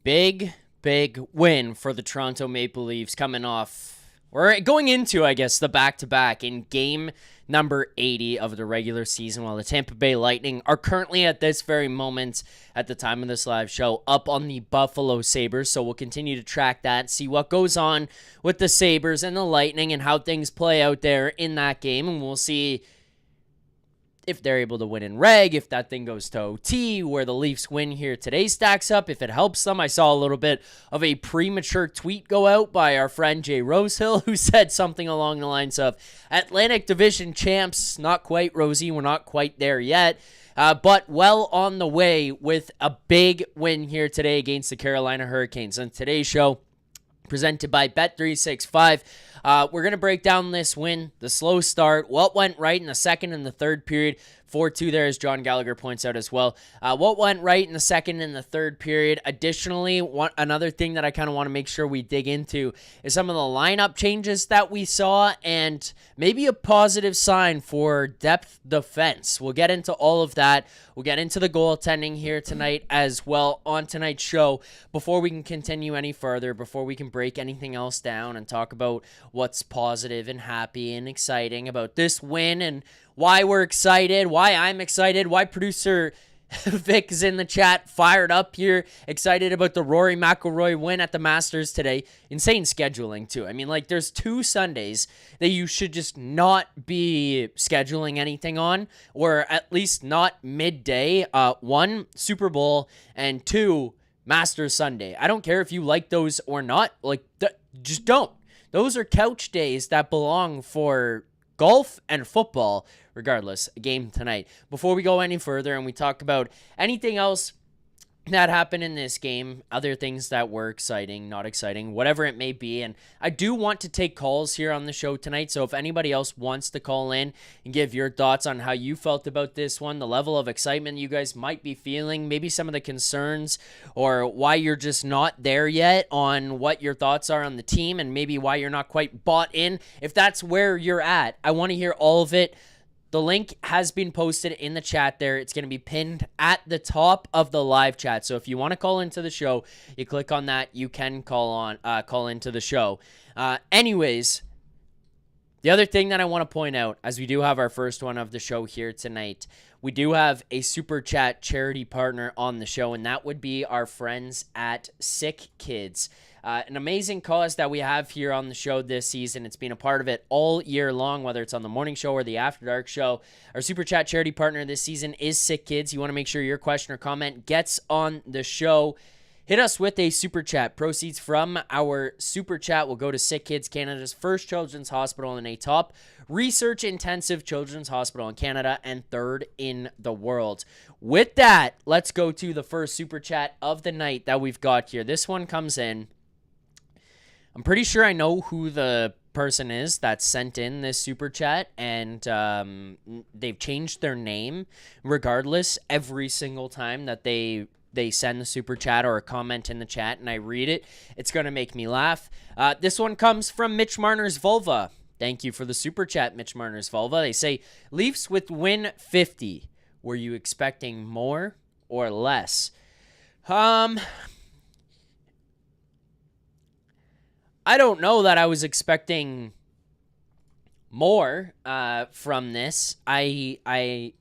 big win for the Toronto Maple Leafs coming off, or going into, I guess, the back-to-back in game number 80 of the regular season, while the Tampa Bay Lightning are currently at this very moment, at the time of this live show, up on the Buffalo Sabres. So we'll continue to track that, see what goes on with the Sabres and the Lightning and how things play out there in that game, and we'll see if they're able to win in reg, if that thing goes to OT, where the Leafs win here today stacks up, if it helps them. I saw a little bit of a premature tweet go out by our friend Jay Rosehill, who said something along the lines of, Atlantic Division champs, not quite, Rosie, we're not quite there yet, but well on the way with a big win here today against the Carolina Hurricanes. On today's show, presented by Bet365, we're going to break down this win, the slow start, what went right in the second and the third period. 4-2 there, as John Gallagher points out as well. What went right in the second and the third period. Additionally, another thing that I kind of want to make sure we dig into is some of the lineup changes that we saw and maybe a positive sign for depth defense. We'll get into all of that. We'll get into the goaltending here tonight as well on tonight's show. Before we can continue any further, before we can break anything else down and talk about what's positive and happy and exciting about this win and why we're excited, why I'm excited, why producer Vic is in the chat fired up here, excited about the Rory McIlroy win at the Masters today. Insane scheduling too. I mean, like, there's 2 Sundays that you should just not be scheduling anything on, or at least not midday. 1, Super Bowl, and 2, Masters Sunday. I don't care if you like those or not. Like, just don't. Those are couch days that belong for golf and football. Regardless, a game tonight. Before we go any further and we talk about anything else that happened in this game, other things that were exciting, not exciting, whatever it may be, and I do want to take calls here on the show tonight, so if anybody else wants to call in and give your thoughts on how you felt about this one, the level of excitement you guys might be feeling, maybe some of the concerns, or why you're just not there yet on what your thoughts are on the team, and maybe why you're not quite bought in, if that's where you're at, I want to hear all of it. The link has been posted in the chat there. It's going to be pinned at the top of the live chat. So if you want to call into the show, you click on that. You can call into the show. Anyways, the other thing that I want to point out, as we do have our first one of the show here tonight, we do have a Super Chat charity partner on the show, and that would be our friends at Sick Kids. An amazing cause that we have here on the show this season. It's been a part of it all year long, whether it's on the morning show or the After Dark show. Our Super Chat charity partner this season is Sick Kids. You want to make sure your question or comment gets on the show. Hit us with a Super Chat. Proceeds from our Super Chat will go to Sick Kids, Canada's first children's hospital and a top research-intensive children's hospital in Canada and 3rd in the world. With that, let's go to the first Super Chat of the night that we've got here. This one comes in. I'm pretty sure I know who the person is that sent in this Super Chat, and they've changed their name regardless every single time that they send the Super Chat or a comment in the chat, and I read it. It's going to make me laugh. This one comes from Mitch Marner's Vulva. Thank you for the Super Chat, Mitch Marner's Vulva. They say, Leafs with win 50. Were you expecting more or less? I don't know that I was expecting more from this. I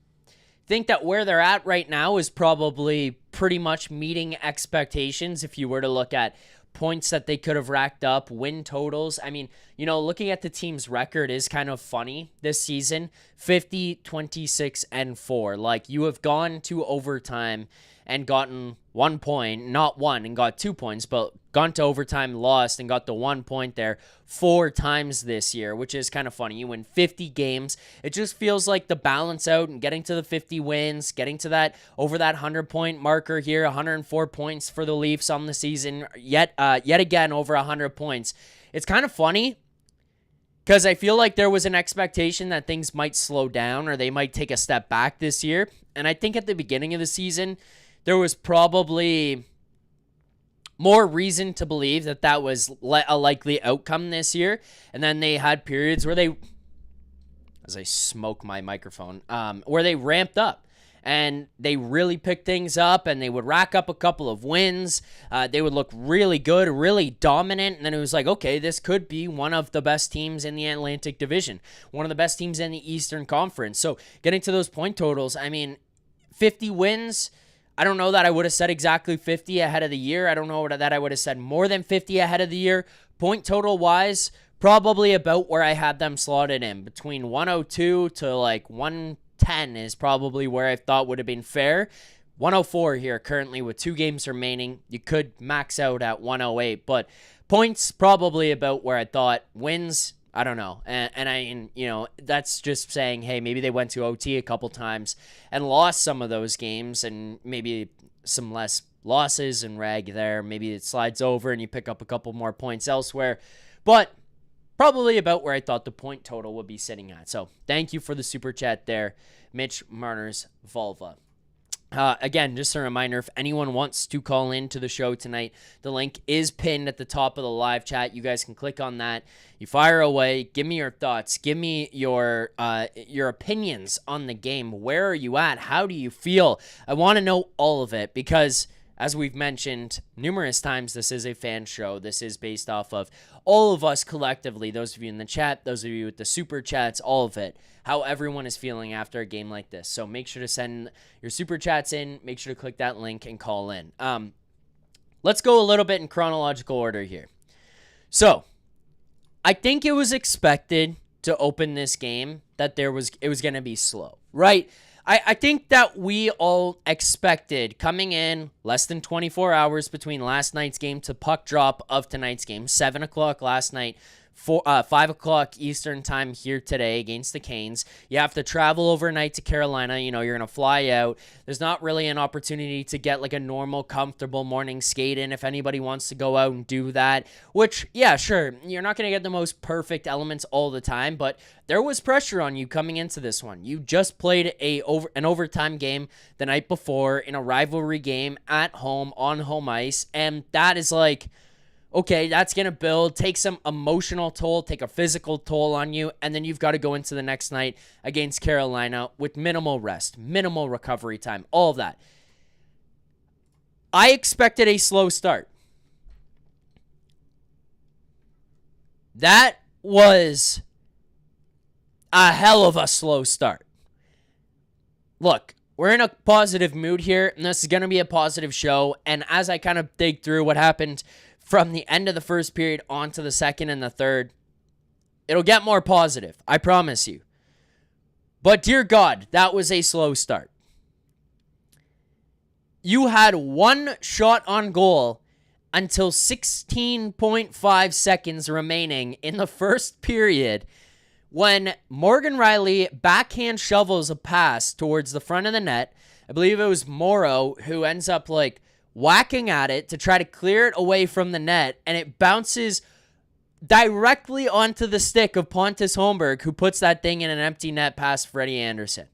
think that where they're at right now is probably pretty much meeting expectations if you were to look at points that they could have racked up, win totals. I mean, you know, looking at the team's record is kind of funny this season. 50, 26, and 4. Like, you have gone to overtime and gotten 1 point, not one, and got 2 points, but gone to overtime, lost, and got the 1 point there 4 times this year, which is kind of funny. You win 50 games. It just feels like the balance out and getting to the 50 wins, getting to that, over that 100-point marker here, 104 points for the Leafs on the season, yet again over 100 points. It's kind of funny because I feel like there was an expectation that things might slow down or they might take a step back this year, and I think at the beginning of the season, there was probably more reason to believe that that was a likely outcome this year. And then they had periods where they, as I smoke my microphone, where they ramped up and they really picked things up, and they would rack up a couple of wins. They would look really good, really dominant, and then it was like, okay, this could be one of the best teams in the Atlantic Division, one of the best teams in the Eastern Conference. So getting to those point totals, I mean, 50 wins, I don't know that I would have said exactly 50 ahead of the year. I don't know that I would have said more than 50 ahead of the year. Point total wise, probably about where I had them slotted in. Between 102 to like 110 is probably where I thought would have been fair. 104 here currently with 2 games remaining. You could max out at 108, but points probably about where I thought. Wins, I don't know. And you know, that's just saying, hey, maybe they went to OT a couple times and lost some of those games, and maybe some less losses and rag there. Maybe it slides over and you pick up a couple more points elsewhere. But probably about where I thought the point total would be sitting at. So thank you for the super chat there, Mitch Marner's Volva. Again, just a reminder, if anyone wants to call in to the show tonight, the link is pinned at the top of the live chat. You guys can click on that. You fire away. Give me your thoughts. Give me your opinions on the game. Where are you at? How do you feel? I want to know all of it because, as we've mentioned numerous times, this is a fan show. This is based off of all of us collectively, those of you in the chat, those of you with the super chats, all of it, how everyone is feeling after a game like this. So make sure to send your super chats in. Make sure to click that link and call in. Let's go a little bit in chronological order here. So I think it was expected to open this game that it was going to be slow, right? I think that we all expected coming in less than 24 hours between last night's game to puck drop of tonight's game, 7 o'clock last night, 5 o'clock Eastern time here today against the Canes. You have to travel overnight to Carolina. You know, you're going to fly out. There's not really an opportunity to get like a normal, comfortable morning skate in if anybody wants to go out and do that, which, yeah, sure, you're not going to get the most perfect elements all the time, but there was pressure on you coming into this one. You just played an overtime game the night before in a rivalry game at home on home ice, and that is like, okay, that's going to take some emotional toll, take a physical toll on you, and then you've got to go into the next night against Carolina with minimal rest, minimal recovery time, all of that. I expected a slow start. That was a hell of a slow start. Look, we're in a positive mood here, and this is going to be a positive show, and as I kind of dig through what happened from the end of the first period onto the second and the third, it'll get more positive, I promise you. But dear God, that was a slow start. You had one shot on goal until 16.5 seconds remaining in the first period when Morgan Riley backhand shovels a pass towards the front of the net. I believe it was Morrow who ends up like whacking at it to try to clear it away from the net, and it bounces directly onto the stick of Pontus Holmberg, who puts that thing in an empty net past Freddie Anderson.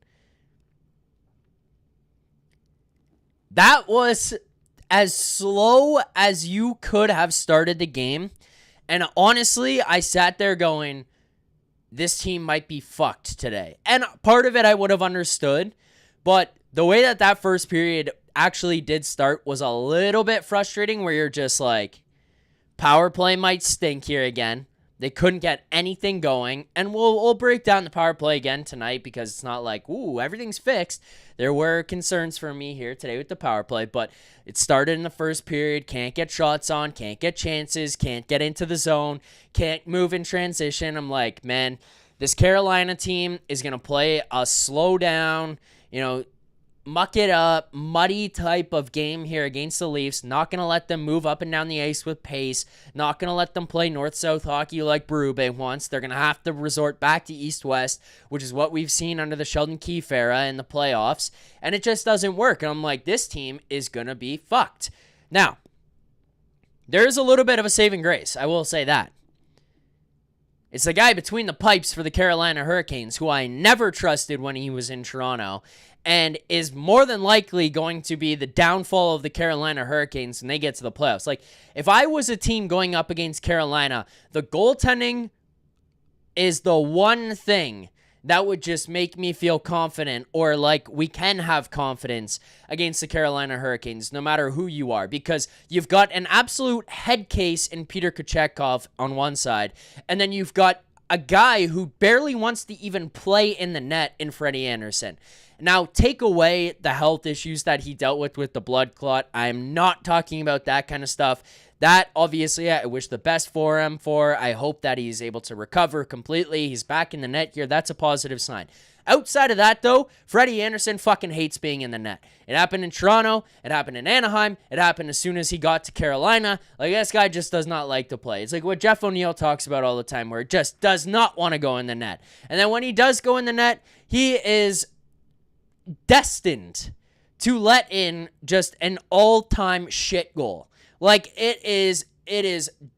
That was as slow as you could have started the game, and honestly, I sat there going, this team might be fucked today. And part of it I would have understood, but the way that first period actually did start was a little bit frustrating, where you're just like, power play might stink here again. They couldn't get anything going, and we'll break down the power play again tonight because it's not like, ooh, everything's fixed. There were concerns for me here today with the power play, but it started in the first period, can't get shots on, can't get chances, can't get into the zone, can't move in transition. I'm like, man, this Carolina team is going to play a slow down, muck it up, muddy type of game here against the Leafs. Not going to let them move up and down the ice with pace. Not going to let them play north-south hockey like Berube wants. They're going to have to resort back to east-west, which is what we've seen under the Sheldon Keefe era in the playoffs. And it just doesn't work. And I'm like, this team is going to be fucked. Now, there's a little bit of a saving grace. I will say that. It's the guy between the pipes for the Carolina Hurricanes, who I never trusted when he was in Toronto, and is more than likely going to be the downfall of the Carolina Hurricanes when they get to the playoffs. Like, if I was a team going up against Carolina, the goaltending is the one thing that would just make me feel confident, or like we can have confidence against the Carolina Hurricanes, no matter who you are, because you've got an absolute head case in Peter Kochetkov on one side, and then you've got a guy who barely wants to even play in the net in Freddie Andersen. Now, take away the health issues that he dealt with the blood clot. I'm not talking about that kind of stuff. That, obviously, I wish the best for him for. I hope that he's able to recover completely. He's back in the net here. That's a positive sign. Outside of that, though, Freddie Andersen fucking hates being in the net. It happened in Toronto. It happened in Anaheim. It happened as soon as he got to Carolina. Like, this guy just does not like to play. It's like what Jeff O'Neill talks about all the time, where it just does not want to go in the net. And then when he does go in the net, he is destined to let in just an all-time shit goal. Like, it is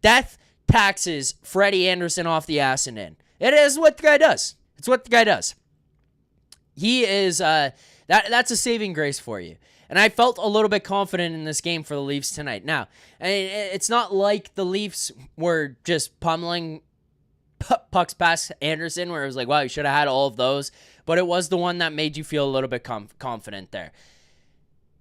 death taxes Freddie Andersen off the ass and in. It is what the guy does. It's what the guy does. He is, that's a saving grace for you. And I felt a little bit confident in this game for the Leafs tonight. Now, it's not like the Leafs were just pummeling pucks past Andersen, where it was like, wow, you should have had all of those. But it was the one that made you feel a little bit confident there.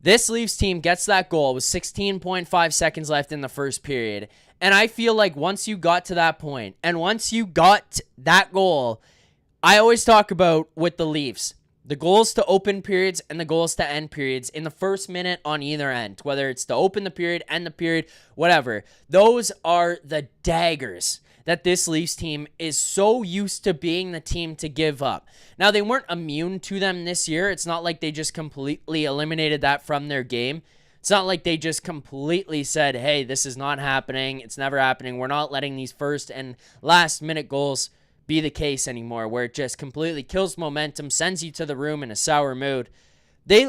This Leafs team gets that goal with 16.5 seconds left in the first period. And I feel like once you got to that point, and once you got that goal, I always talk about with the Leafs, the goals to open periods and the goals to end periods in the first minute on either end, whether it's to open the period, end the period, whatever. Those are the daggers that this Leafs team is so used to being the team to give up. Now, they weren't immune to them this year. It's not like they just completely eliminated that from their game. It's not like they just completely said, hey, this is not happening. It's never happening. We're not letting these first and last minute goals be the case anymore, where it just completely kills momentum, sends you to the room in a sour mood. They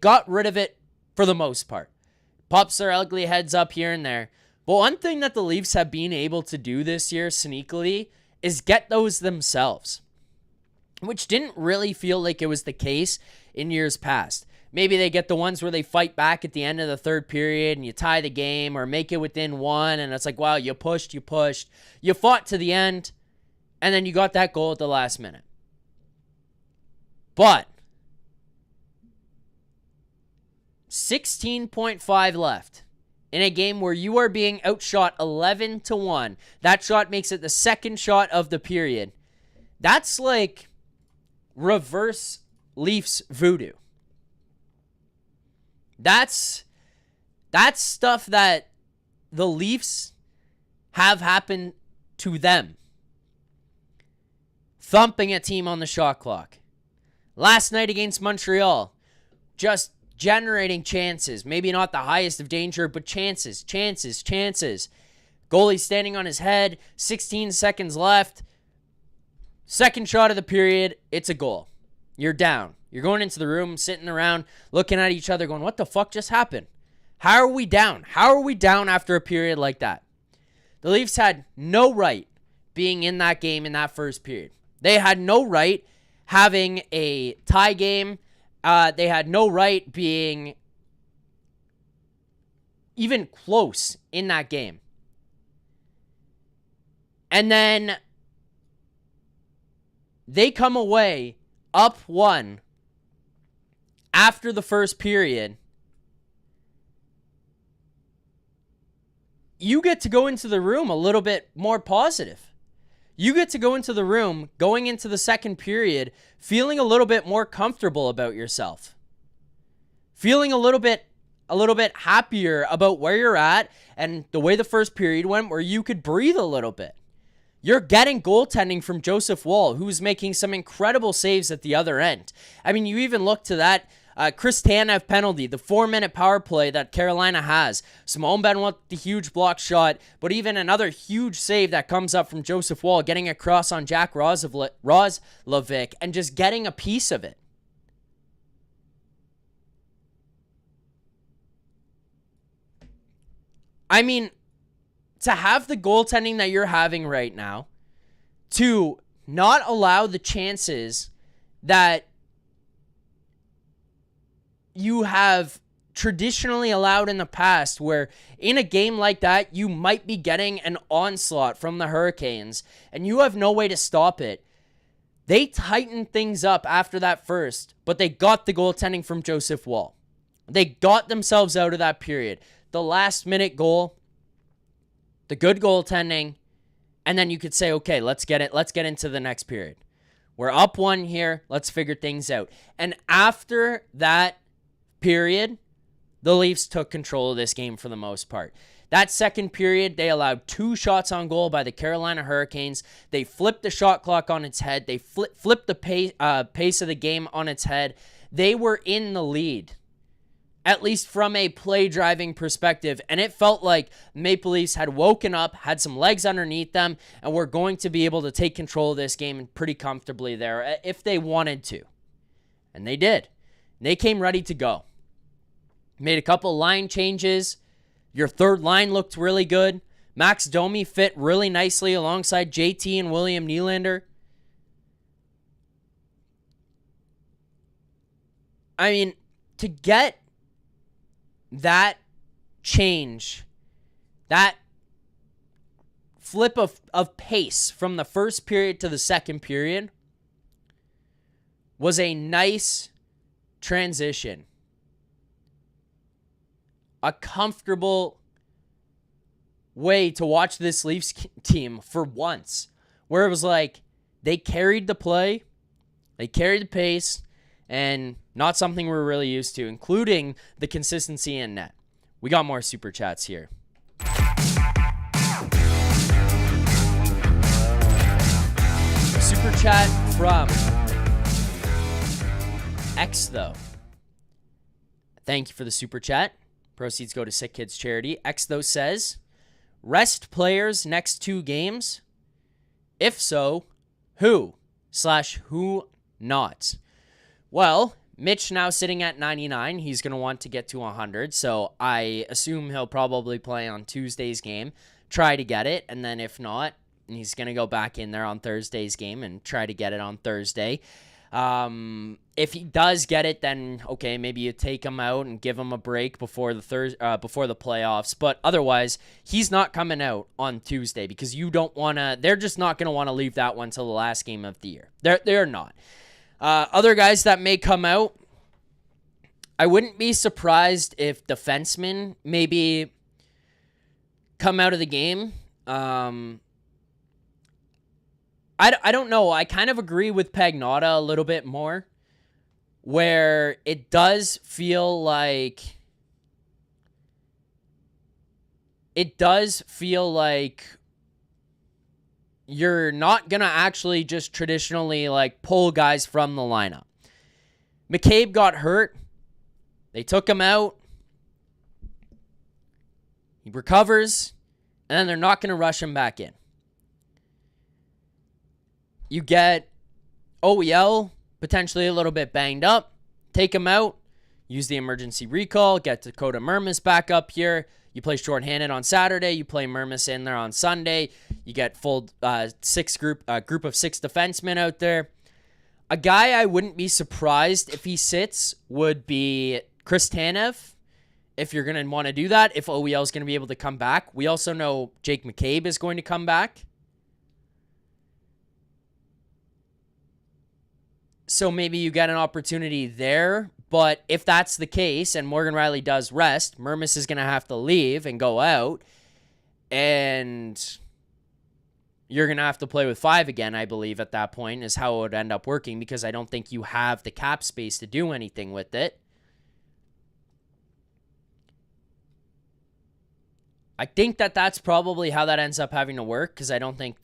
got rid of it for the most part. Pops their ugly heads up here and there. But one thing that the Leafs have been able to do this year sneakily is get those themselves, which didn't really feel like it was the case in years past. Maybe they get the ones where they fight back at the end of the third period and you tie the game or make it within one, and it's like, wow, you pushed, you fought to the end, and then you got that goal at the last minute. But 16.5 left. In a game where you are being outshot 11-1, that shot makes it the second shot of the period. That's like reverse Leafs voodoo. That's stuff that the Leafs have happened to them. Thumping a team on the shot clock. Last night against Montreal, just generating chances. Maybe not the highest of danger, but chances. Goalie standing on his head, 16 seconds left. Second shot of the period, it's a goal. You're down. You're going into the room, sitting around, looking at each other going, what the fuck just happened? How are we down? How are we down after a period like that? The Leafs had no right being in that game in that first period. They had no right having a tie game. They had no right being even close in that game. And then they come away up 1 after the first period. You get to go into the room a little bit more positive. You get to go into the room going into the second period feeling a little bit more comfortable about yourself. Feeling a little bit happier about where you're at and the way the first period went, where you could breathe a little bit. You're getting goaltending from Joseph Woll, who's making some incredible saves at the other end. I mean, you even look to that Chris Tanev penalty, the 4-minute power play that Carolina has. Simone Benoit, the huge block shot, but even another huge save that comes up from Joseph Woll, getting across on Jack Roslovic and just getting a piece of it. I mean, to have the goaltending that you're having right now, to not allow the chances that you have traditionally allowed in the past, where in a game like that, you might be getting an onslaught from the Hurricanes and you have no way to stop it. They tightened things up after that first, but they got the goaltending from Joseph Woll. They got themselves out of that period. The last minute goal, the good goaltending, and then you could say, okay, let's get into the next period. We're up 1 here. Let's figure things out. And after that period, the Leafs took control of this game for the most part. That second period, they allowed 2 shots on goal by the Carolina Hurricanes. They flipped the shot clock on its head. They flipped the pace of the game on its head. They were in the lead, at least from a play-driving perspective, and it felt like Maple Leafs had woken up, had some legs underneath them, and were going to be able to take control of this game pretty comfortably there if they wanted to. And they did. They came ready to go. Made a couple line changes. Your third line looked really good. Max Domi fit really nicely alongside JT and William Nylander. I mean, to get that change, that flip of pace from the first period to the second period was a nice transition. A comfortable way to watch this Leafs team for once, where it was like they carried the play, they carried the pace, and not something we're really used to, including the consistency in net. We got more super chats here. Super chat from X, though. Thank you for the super chat. Proceeds go to Sick Kids Charity. X, though, says, rest players next 2 games? If so, who/who not? Well, Mitch now sitting at 99. He's going to want to get to 100, so I assume he'll probably play on Tuesday's game, try to get it, and then if not, he's going to go back in there on Thursday's game and try to get it on Thursday. If he does get it, then okay, maybe you take him out and give him a break before the playoffs. But otherwise, he's not coming out on Tuesday because you don't want to. They're just not going to want to leave that one till the last game of the year. They're not. Other guys that may come out, I wouldn't be surprised if defensemen maybe come out of the game. I don't know. I kind of agree with Pagnotta a little bit more, where it does feel like you're not going to actually just traditionally like pull guys from the lineup. McCabe got hurt. They took him out. He recovers, and then they're not going to rush him back in. You get OEL, potentially a little bit banged up. Take him out. Use the emergency recall. Get Dakota Mermis back up here. You play shorthanded on Saturday. You play Mermis in there on Sunday. You get full group of 6 defensemen out there. A guy I wouldn't be surprised if he sits would be Chris Tanev, if you're going to want to do that, if OEL is going to be able to come back. We also know Jake McCabe is going to come back. So maybe you get an opportunity there. But if that's the case and Morgan Riley does rest, Mermis is going to have to leave and go out. And you're going to have to play with 5 again, I believe, at that point is how it would end up working, because I don't think you have the cap space to do anything with it. I think that that's probably how that ends up having to work, because I don't think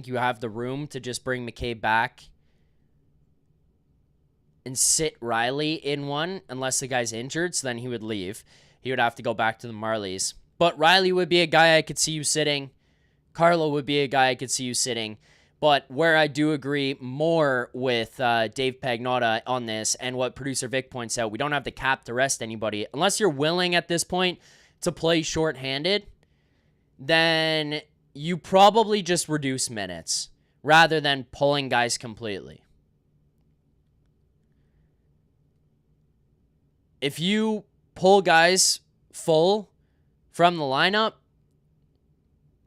you have the room to just bring McCabe back and sit Riley in one unless the guy's injured, so then he would leave. He would have to go back to the Marlies. But Riley would be a guy I could see you sitting. Carlo would be a guy I could see you sitting. But where I do agree more with Dave Pagnotta on this, and what producer Vic points out, we don't have the cap to rest anybody. Unless you're willing at this point to play shorthanded, then you probably just reduce minutes rather than pulling guys completely. If you pull guys full from the lineup,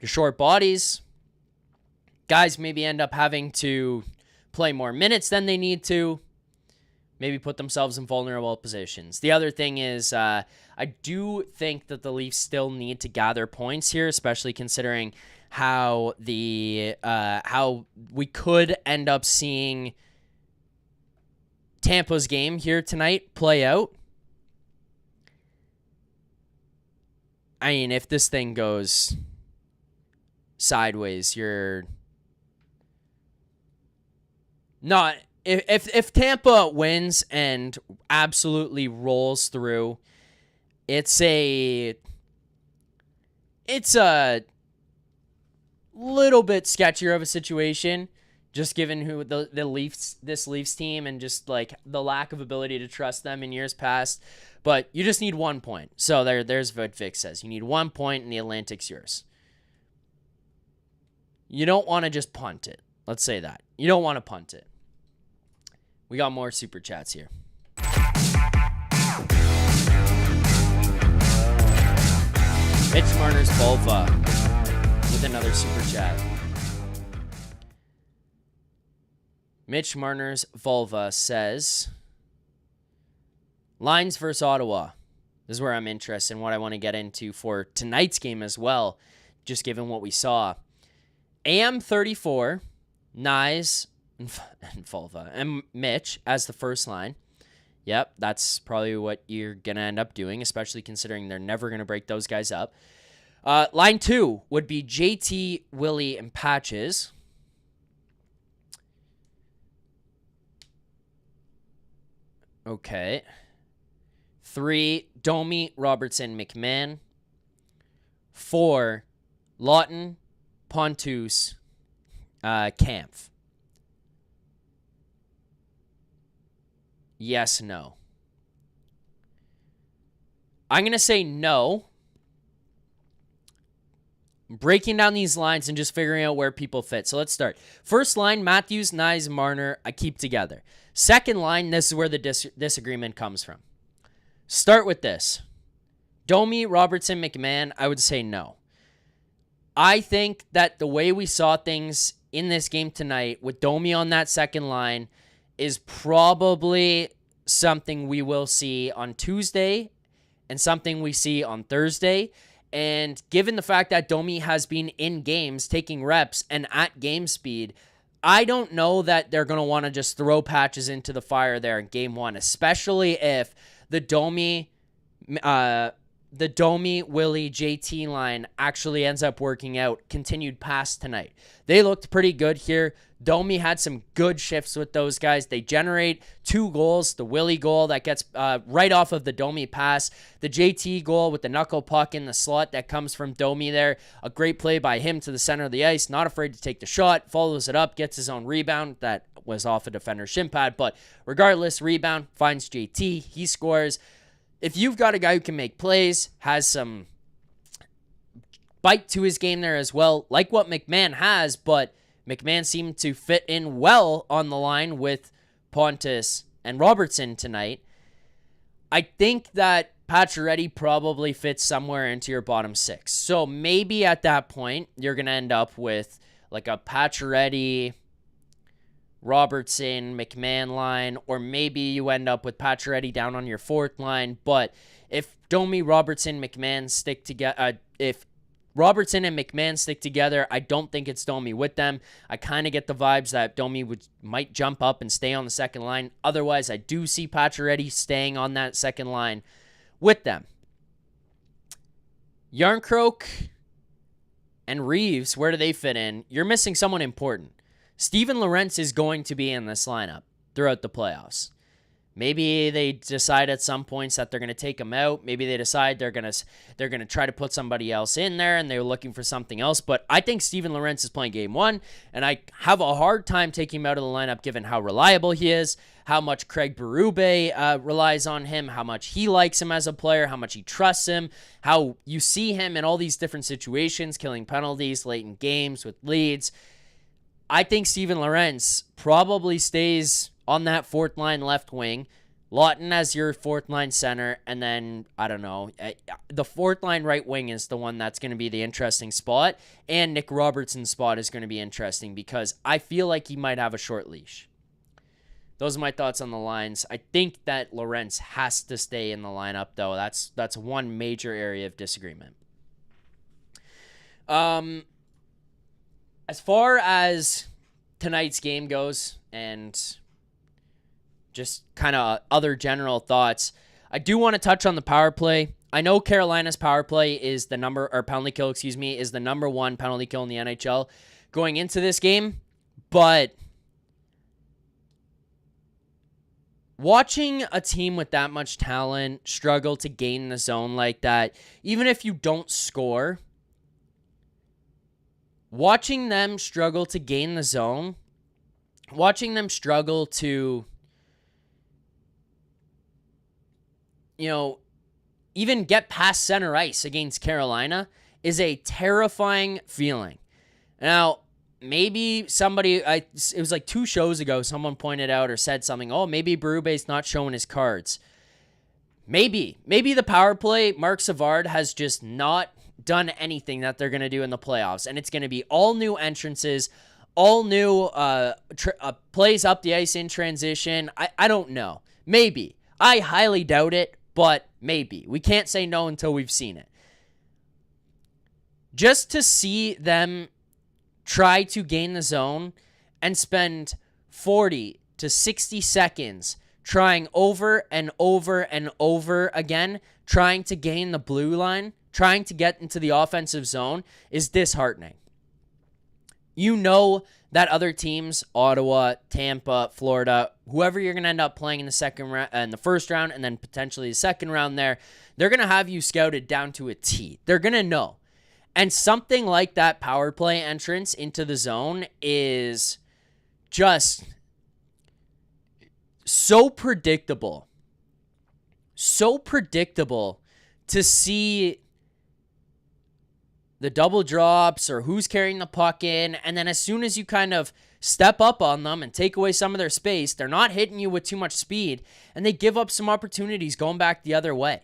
your short bodies, guys maybe end up having to play more minutes than they need to, maybe put themselves in vulnerable positions. The other thing is I do think that the Leafs still need to gather points here, especially considering how how we could end up seeing Tampa's game here tonight play out. I mean, if this thing goes sideways, you're not... If Tampa wins and absolutely rolls through, it's a little bit sketchier of a situation, just given who this Leafs team and just like the lack of ability to trust them in years past. But you just need 1 point. So there's what Vic says. You need 1 point and the Atlantic's yours. You don't want to just punt it. Let's say that. You don't want to punt it. We got more super chats here. Mitch Marner's Volva with another super chat. Mitch Marner's Volva says, Lines versus Ottawa. This is where I'm interested in what I want to get into for tonight's game as well, just given what we saw. AM 34, Nyes, and Volva, and Mitch as the first line. Yep, that's probably what you're going to end up doing, especially considering they're never going to break those guys up. Line 2 would be JT, Willie, and Patches. Okay. 3, Domi, Robertson, McMahon. 4, Lawton, Pontus, Kampf. Yes, no. I'm going to say no. Breaking down these lines and just figuring out where people fit. So let's start. First line, Matthews, Nyes, Marner, I keep together. Second line, this is where the disagreement comes from. Start with this. Domi, Robertson, McMahon, I would say no. I think that the way we saw things in this game tonight with Domi on that second line is probably something we will see on Tuesday and something we see on Thursday. And given the fact that Domi has been in games, taking reps, and at game speed, I don't know that they're going to want to just throw Patches into the fire there in game one, especially if the Domi, Willie, JT line actually ends up working out, continued past tonight. They looked pretty good here. Domi had some good shifts with those guys. They generate 2 goals. The Willie goal that gets right off of the Domi pass. The JT goal with the knuckle puck in the slot that comes from Domi there. A great play by him to the center of the ice. Not afraid to take the shot. Follows it up. Gets his own rebound. That was off a defender's shin pad. But regardless, rebound. Finds JT. He scores. If you've got a guy who can make plays, has some bite to his game there as well, like what McMahon has, but McMahon seemed to fit in well on the line with Pontus and Robertson tonight. I think that Pacioretty probably fits somewhere into your bottom 6. So maybe at that point, you're going to end up with like a Pacioretty, Robertson, McMahon line, or maybe you end up with Pacioretty down on your 4th line. But if Domi, Robertson, McMahon stick together, if Robertson and McMahon stick together, I don't think it's Domi with them. I kind of get the vibes that Domi might jump up and stay on the second line. Otherwise, I do see Pacioretty staying on that second line with them. Yarncroke and Reeves, where do they fit in? You're missing someone important. Steven Lorentz is going to be in this lineup throughout the playoffs. Maybe they decide at some points that they're going to take him out. Maybe they decide they're going to try to put somebody else in there and they're looking for something else. But I think Steven Lorentz is playing game 1, and I have a hard time taking him out of the lineup given how reliable he is, how much Craig Berube relies on him, how much he likes him as a player, how much he trusts him, how you see him in all these different situations, killing penalties late in games with leads. I think Steven Lorentz probably stays on that 4th line left wing, Lawton as your fourth line center, and then, I don't know, the fourth line right wing is the one that's going to be the interesting spot, and Nick Robertson's spot is going to be interesting because I feel like he might have a short leash. Those are my thoughts on the lines. I think that Lorentz has to stay in the lineup, though. That's one major area of disagreement. As far as tonight's game goes, and just kind of other general thoughts, I do want to touch on the power play. I know Carolina's power play is the penalty kill, is the number one penalty kill in the NHL going into this game, but watching a team with that much talent struggle to gain the zone like that, even if you don't score, watching them struggle to gain the zone, watching them struggle to, even get past center ice against Carolina is a terrifying feeling. Now, maybe it was like 2 shows ago, someone pointed out or said something, maybe Berube's not showing his cards. Maybe the power play, Mark Savard has just not done anything that they're going to do in the playoffs, and it's going to be all new entrances, all new plays up the ice in transition. I don't know. Maybe. I highly doubt it, but maybe. We can't say no until we've seen it. Just to see them try to gain the zone and spend 40 to 60 seconds trying over and over and over again, trying to gain the blue line, trying to get into the offensive zone is disheartening. You know that other teams, Ottawa, Tampa, Florida, whoever you're going to end up playing in the first round and then potentially the second round there, they're going to have you scouted down to a T. They're going to know. And something like that power play entrance into the zone is just so predictable. So predictable to see the double drops or who's carrying the puck in, and then as soon as you kind of step up on them and take away some of their space, they're not hitting you with too much speed, and they give up some opportunities going back the other way.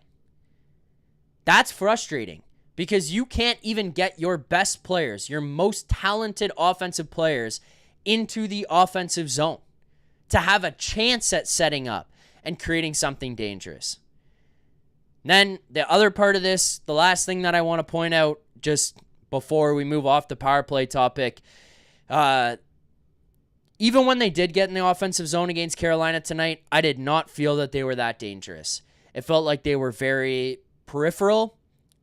That's frustrating because you can't even get your best players, your most talented offensive players, into the offensive zone to have a chance at setting up and creating something dangerous. Then the other part of this, the last thing that I want to point out just before we move off the power play topic, even when they did get in the offensive zone against Carolina tonight, I did not feel that they were that dangerous. It felt like they were very peripheral.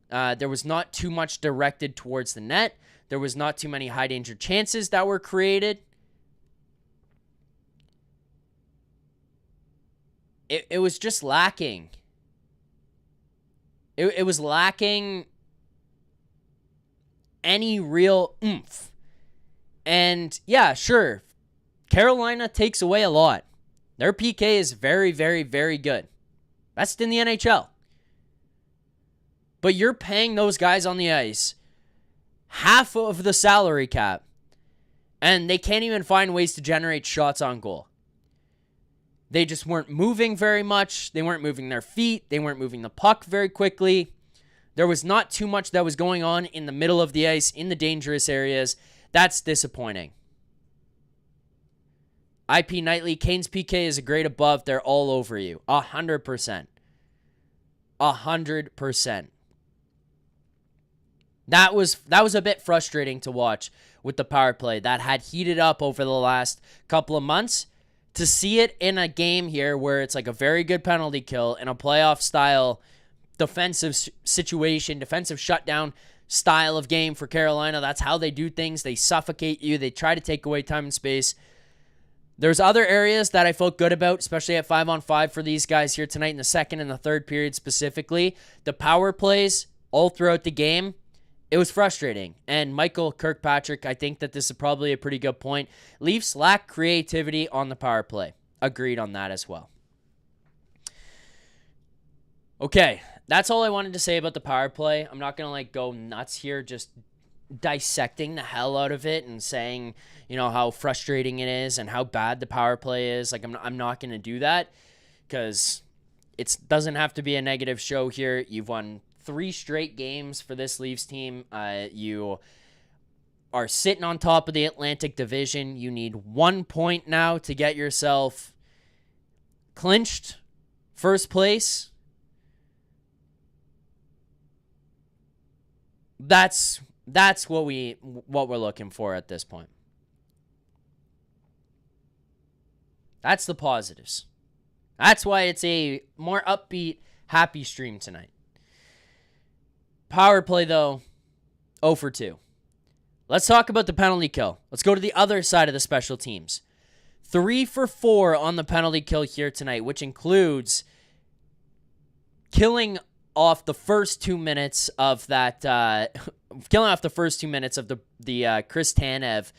There was not too much directed towards the net. There was not too many high danger chances that were created. It was just lacking. It was lacking any real oomph. And yeah, sure, Carolina takes away a lot. Their PK is very, very, very good. Best in the NHL. But you're paying those guys on the ice half of the salary cap, and they can't even find ways to generate shots on goal. They just weren't moving very much. They weren't moving their feet. They weren't moving the puck very quickly. There was not too much that was going on in the middle of the ice, in the dangerous areas. That's disappointing. IP Nightly, Kane's PK is a grade above. They're all over you. 100%. 100%. That was a bit frustrating to watch with the power play that had heated up over the last couple of months. To see it in a game here where it's like a very good penalty kill in a playoff style defensive situation, defensive shutdown style of game for Carolina. That's how they do things. They suffocate you. They try to take away time and space. There's other areas that I felt good about, especially at 5-on-5 for these guys here tonight in the second and the third period specifically. The power plays all throughout the game, it was frustrating. And Michael Kirkpatrick, I think that this is probably a pretty good point. Leafs lack creativity on the power play. Agreed on that as well. Okay, that's all I wanted to say about the power play. I'm not going to go nuts here just dissecting the hell out of it and saying, how frustrating it is and how bad the power play is. I'm not going to do that. because it doesn't have to be a negative show here. You've won 3 straight games for this Leafs team. You are sitting on top of the Atlantic Division. You need 1 point now to get yourself clinched first place. That's what we're looking for at this point. That's the positives. That's why it's a more upbeat, happy stream tonight. Power play, though, 0 for 2. Let's talk about the penalty kill. Let's go to the other side of the special teams. 3 for 4 on the penalty kill here tonight, which includes killing off the first 2 minutes of that, the Chris Tanev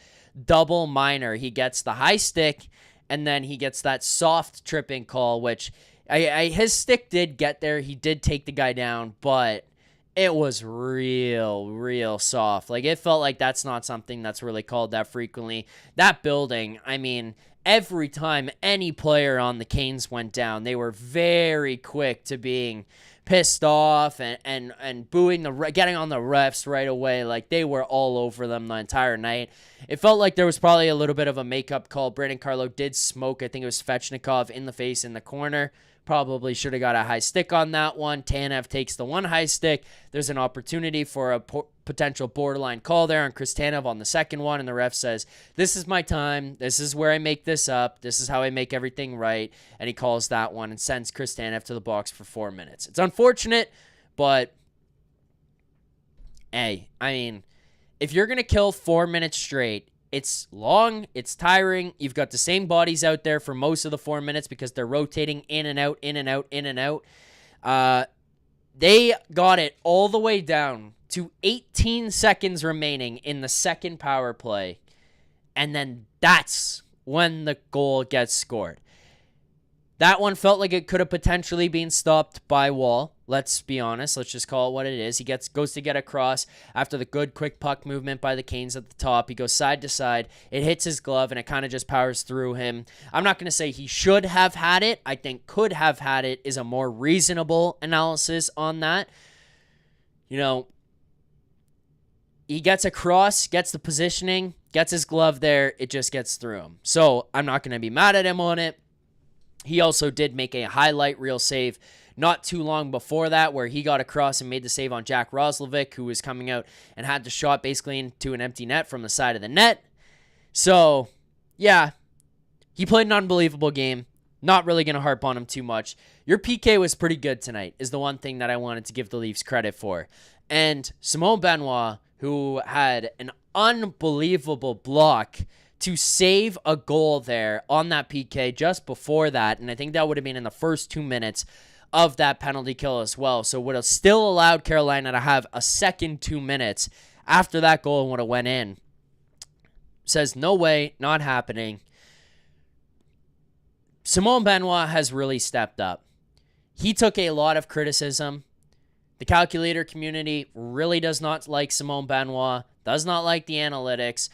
double minor. He gets the high stick, and then he gets that soft tripping call, which his stick did get there. He did take the guy down, but it was real soft. Like, it felt like that's not something that's really called that frequently. That building, I mean, every time any player on the Canes went down, they were very quick to being pissed off and booing getting on the refs right away. Like, they were all over them the entire night. It felt like there was probably a little bit of a makeup call. Brandon Carlo did smoke, I think it was Svechnikov in the face in the corner. Probably should have got a high stick on that one. Tanev takes the one high stick. There's an opportunity for a potential borderline call there on Chris Tanev on the second one, and the ref says, this is my time. This is where I make this up. This is how I make everything right. And he calls that one and sends Chris Tanev to the box for 4 minutes. It's unfortunate, but hey, I mean, if you're going to kill 4 minutes straight, it's long, it's tiring. You've got the same bodies out there for most of the 4 minutes because they're rotating in and out, in and out, in and out. They got it all the way down to 18 seconds remaining in the second power play, and then that's when the goal gets scored. That one felt like it could have potentially been stopped by Wall. Let's be honest. Let's just call it what it is. He goes to get across after the good quick puck movement by the Canes at the top. He goes side to side. It hits his glove, and it kind of just powers through him. I'm not going to say he should have had it. I think could have had it is a more reasonable analysis on that. You know, he gets across, gets the positioning, gets his glove there. It just gets through him. So I'm not going to be mad at him on it. He also did make a highlight reel save not too long before that, where he got across and made the save on Jack Roslovic, who was coming out and had the shot basically into an empty net from the side of the net. So, yeah, he played an unbelievable game. Not really going to harp on him too much. Your PK was pretty good tonight, is the one thing that I wanted to give the Leafs credit for. And Simone Benoit, who had an unbelievable block to save a goal there on that PK just before that, and I think that would have been in the first 2 minutes of that penalty kill as well, so would have still allowed Carolina to have a second 2 minutes after that goal would have went in. Says, no way, not happening. Simone Benoit has really stepped up. He took a lot of criticism. The calculator community really does not like Simone Benoit, does not like the analytics.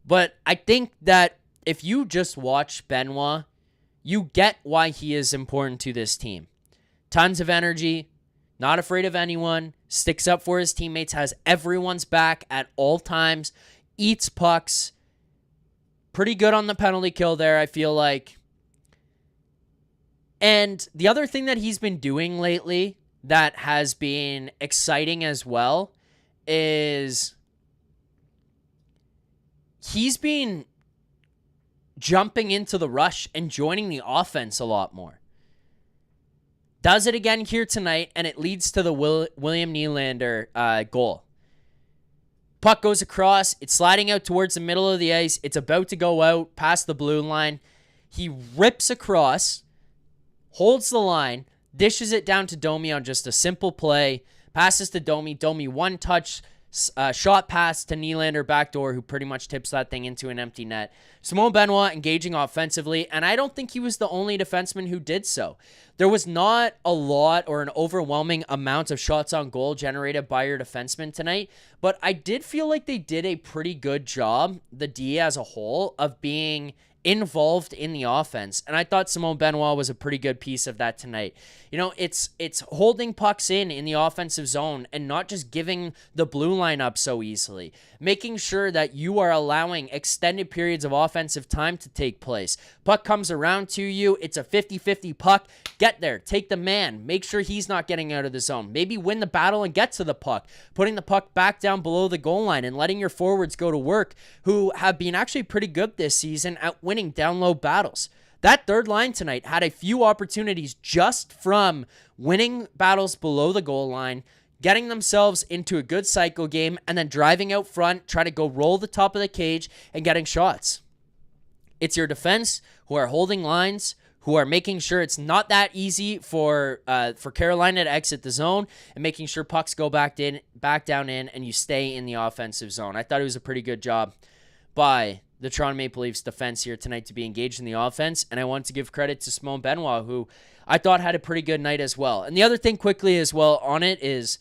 But I think that if you just watch Benoit, you get why he is important to this team. Tons of energy, not afraid of anyone, sticks up for his teammates, has everyone's back at all times, eats pucks. Pretty good on the penalty kill there, I feel like. And the other thing that he's been doing lately that has been exciting as well is he's been jumping into the rush and joining the offense a lot more. Does it again here tonight, and it leads to the William Nylander goal. Puck goes across. It's sliding out towards the middle of the ice. It's about to go out past the blue line. He rips across, holds the line, dishes it down to Domi on just a simple play, passes to Domi. Domi one-touch shot pass to Nylander backdoor, who pretty much tips that thing into an empty net. Simone Benoit engaging offensively, and I don't think he was the only defenseman who did so. There was not a lot or an overwhelming amount of shots on goal generated by your defensemen tonight, but I did feel like they did a pretty good job, the D as a whole, of being involved in the offense. And I thought Simone Benoit was a pretty good piece of that tonight. It's holding pucks in the offensive zone and not just giving the blue line up so easily. Making sure that you are allowing extended periods of offensive time to take place. Puck comes around to you. It's a 50-50 puck. Get there. Take the man. Make sure he's not getting out of the zone. Maybe win the battle and get to the puck. Putting the puck back down below the goal line and letting your forwards go to work, who have been actually pretty good this season at winning down low battles. That third line tonight had a few opportunities just from winning battles below the goal line, getting themselves into a good cycle game, and then driving out front, trying to go roll the top of the cage and getting shots. It's your defense who are holding lines, who are making sure it's not that easy for Carolina to exit the zone and making sure pucks go back down in, and you stay in the offensive zone. I thought it was a pretty good job by the Toronto Maple Leafs defense here tonight to be engaged in the offense, and I want to give credit to Simone Benoit, who I thought had a pretty good night as well. And the other thing quickly as well on it is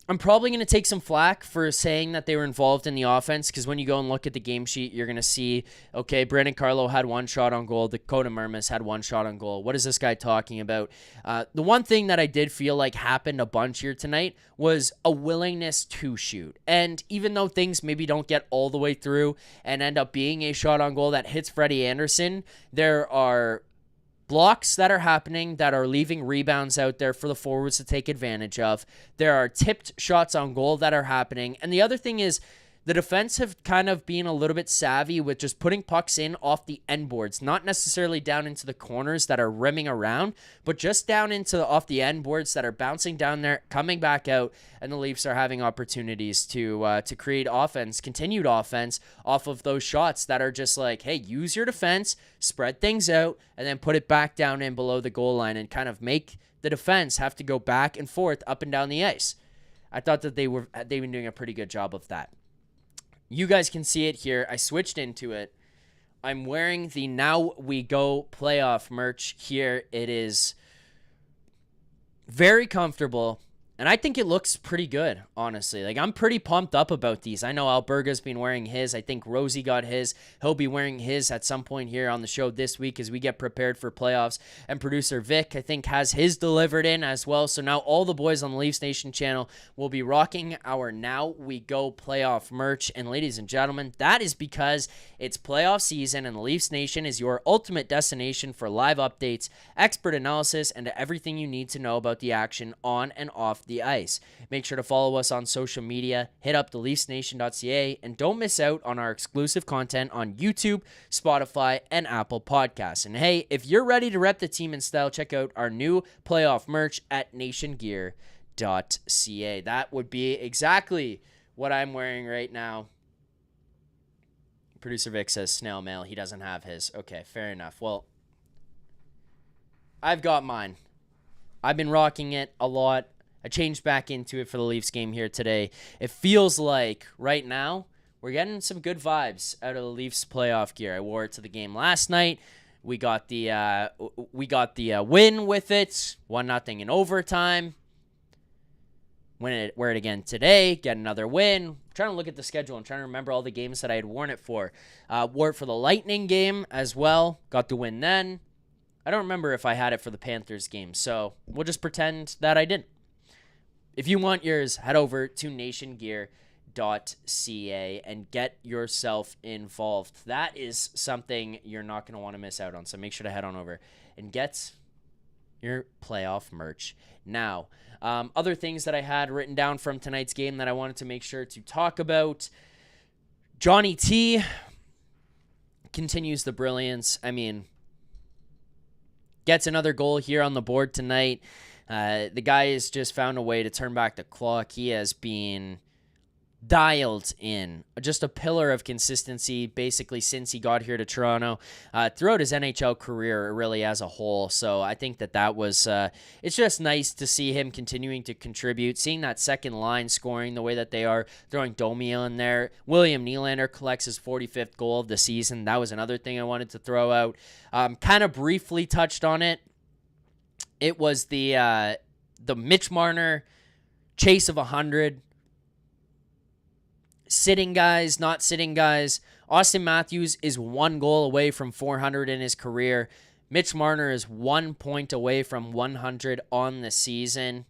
I'm probably going to take some flack for saying that they were involved in the offense, because when you go and look at the game sheet, you're going to see, okay, Brandon Carlo had one shot on goal. Dakota Mermis had one shot on goal. What is this guy talking about? The one thing that I did feel like happened a bunch here tonight was a willingness to shoot. And even though things maybe don't get all the way through and end up being a shot on goal that hits Freddie Anderson, there are blocks that are happening that are leaving rebounds out there for the forwards to take advantage of. There are tipped shots on goal that are happening. And the other thing is the defense have kind of been a little bit savvy with just putting pucks in off the end boards, not necessarily down into the corners that are rimming around, but just down into off the end boards that are bouncing down there, coming back out, and the Leafs are having opportunities to create offense, continued offense off of those shots that are just like, hey, use your defense, spread things out, and then put it back down in below the goal line and kind of make the defense have to go back and forth up and down the ice. I thought that they've been doing a pretty good job of that. You guys can see it here. I switched into it. I'm wearing the Now We Go playoff merch here. It is very comfortable, and I think it looks pretty good, honestly. Like, I'm pretty pumped up about these. I know Alberga's been wearing his. I think Rosie got his. He'll be wearing his at some point here on the show this week as we get prepared for playoffs. And producer Vic, I think, has his delivered in as well. So now all the boys on the Leafs Nation channel will be rocking our Now We Go playoff merch. And ladies and gentlemen, that is because it's playoff season and the Leafs Nation is your ultimate destination for live updates, expert analysis, and everything you need to know about the action on and off the ice. Make sure to follow us on social media, hit up theleafsnation.ca, and don't miss out on our exclusive content on YouTube, Spotify, and Apple Podcasts. And hey, if you're ready to rep the team in style, check out our new playoff merch at nationgear.ca. That would be exactly what I'm wearing right now. Producer Vic says snail mail. He doesn't have his. Okay, fair enough. Well, I've got mine. I've been rocking it a lot. I changed back into it for the Leafs game here today. It feels like right now we're getting some good vibes out of the Leafs playoff gear. I wore it to the game last night. We got the win with it, 1-0 in overtime. Wear it again today, get another win. I'm trying to look at the schedule. I'm trying to remember all the games that I had worn it for. Wore it for the Lightning game as well. Got the win then. I don't remember if I had it for the Panthers game, so we'll just pretend that I didn't. If you want yours, head over to nationgear.ca and get yourself involved. That is something you're not going to want to miss out on, so make sure to head on over and get your playoff merch now. Other things that I had written down from tonight's game that I wanted to make sure to talk about. Johnny T continues the brilliance. I mean, gets another goal here on the board tonight. The guy has just found a way to turn back the clock. He has been dialed in. Just a pillar of consistency basically since he got here to Toronto, throughout his NHL career really as a whole. So I think that was, it's just nice to see him continuing to contribute, seeing that second line scoring the way that they are, throwing Domio in there. William Nylander collects his 45th goal of the season. That was another thing I wanted to throw out. Kind of briefly touched on it. It was the Mitch Marner chase of 100. Sitting guys, not sitting guys. Austin Matthews is 1 goal away from 400 in his career. Mitch Marner is 1 point away from 100 on the season.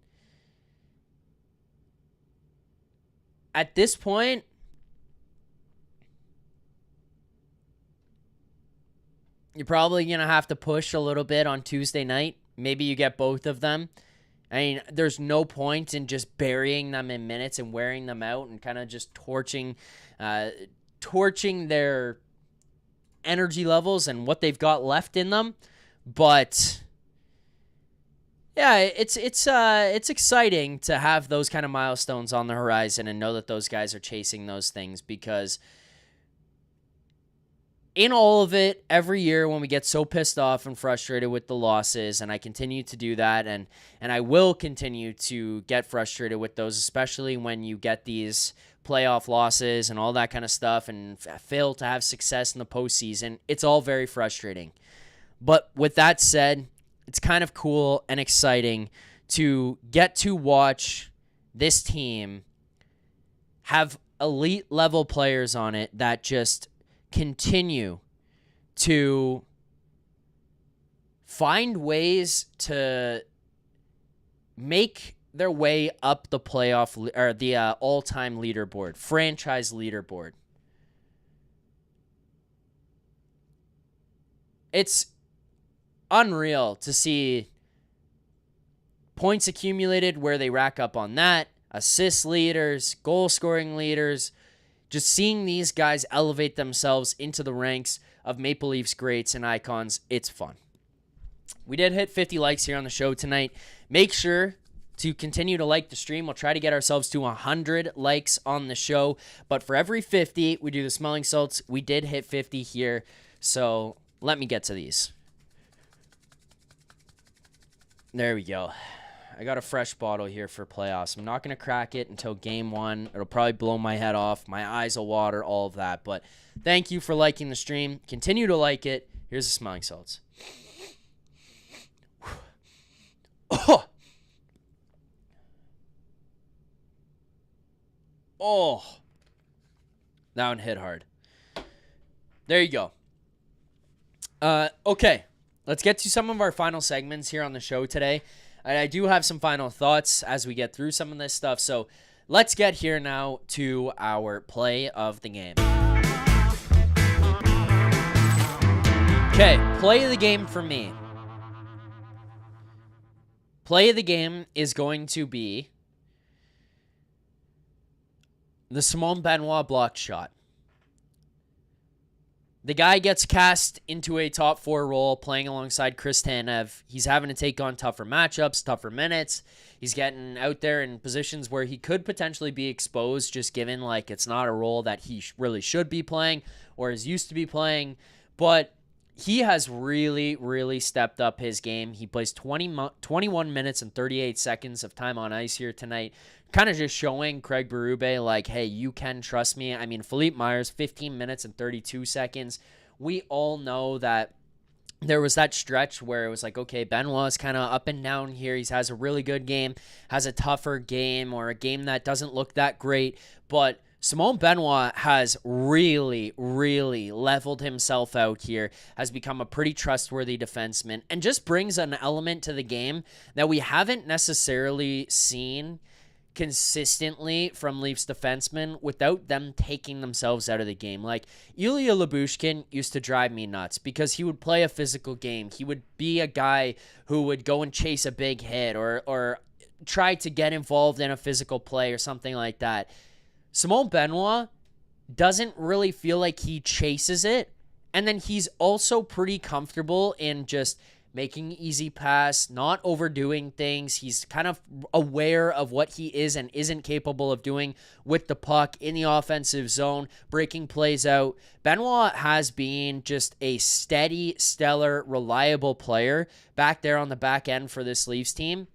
At this point, you're probably going to have to push a little bit on Tuesday night. Maybe you get both of them. I mean, there's no point in just burying them in minutes and wearing them out and kind of just torching their energy levels and what they've got left in them. But yeah, it's exciting to have those kind of milestones on the horizon and know that those guys are chasing those things, because in all of it, every year when we get so pissed off and frustrated with the losses, and I continue to do that, and I will continue to get frustrated with those, especially when you get these playoff losses and all that kind of stuff and fail to have success in the postseason, it's all very frustrating. But with that said, it's kind of cool and exciting to get to watch this team have elite level players on it that just continue to find ways to make their way up the playoff or the all-time leaderboard, franchise leaderboard. It's unreal to see points accumulated where they rack up on that, assist leaders, goal scoring leaders. Just seeing these guys elevate themselves into the ranks of Maple Leafs greats and icons, it's fun. We did hit 50 likes here on the show tonight. Make sure to continue to like the stream. We'll try to get ourselves to 100 likes on the show. But for every 50, we do the smelling salts. We did hit 50 here. So let me get to these. There we go. I got a fresh bottle here for playoffs. I'm not going to crack it until game 1. It'll probably blow my head off. My eyes will water, all of that. But thank you for liking the stream. Continue to like it. Here's the smelling salts. Oh. Oh. That one hit hard. There you go. Okay. Let's get to some of our final segments here on the show today. I do have some final thoughts as we get through some of this stuff. So let's get here now to our play of the game. Okay, play of the game for me. Play of the game is going to be the Simon Benoit blocked shot. The guy gets cast into a top 4 role playing alongside Chris Tanev. He's having to take on tougher matchups, tougher minutes. He's getting out there in positions where he could potentially be exposed, just given like it's not a role that he really should be playing or is used to be playing. But he has really, really stepped up his game. He plays 21 minutes and 38 seconds of time on ice here tonight. Kind of just showing Craig Berube, like, hey, you can trust me. I mean, Philippe Myers, 15 minutes and 32 seconds. We all know that there was that stretch where it was like, okay, Benoit's kind of up and down here. He has a really good game, has a tougher game, or a game that doesn't look that great. But Simon Benoit has really, really leveled himself out here, has become a pretty trustworthy defenseman, and just brings an element to the game that we haven't necessarily seen consistently from Leafs defensemen without them taking themselves out of the game. Like, Ilya Lyubushkin used to drive me nuts because he would play a physical game. He would be a guy who would go and chase a big hit or try to get involved in a physical play or something like that. Simon Benoit doesn't really feel like he chases it, and then he's also pretty comfortable in just making easy pass, not overdoing things. He's kind of aware of what he is and isn't capable of doing with the puck in the offensive zone, breaking plays out. Benoit has been just a steady, stellar, reliable player back there on the back end for this Leafs team.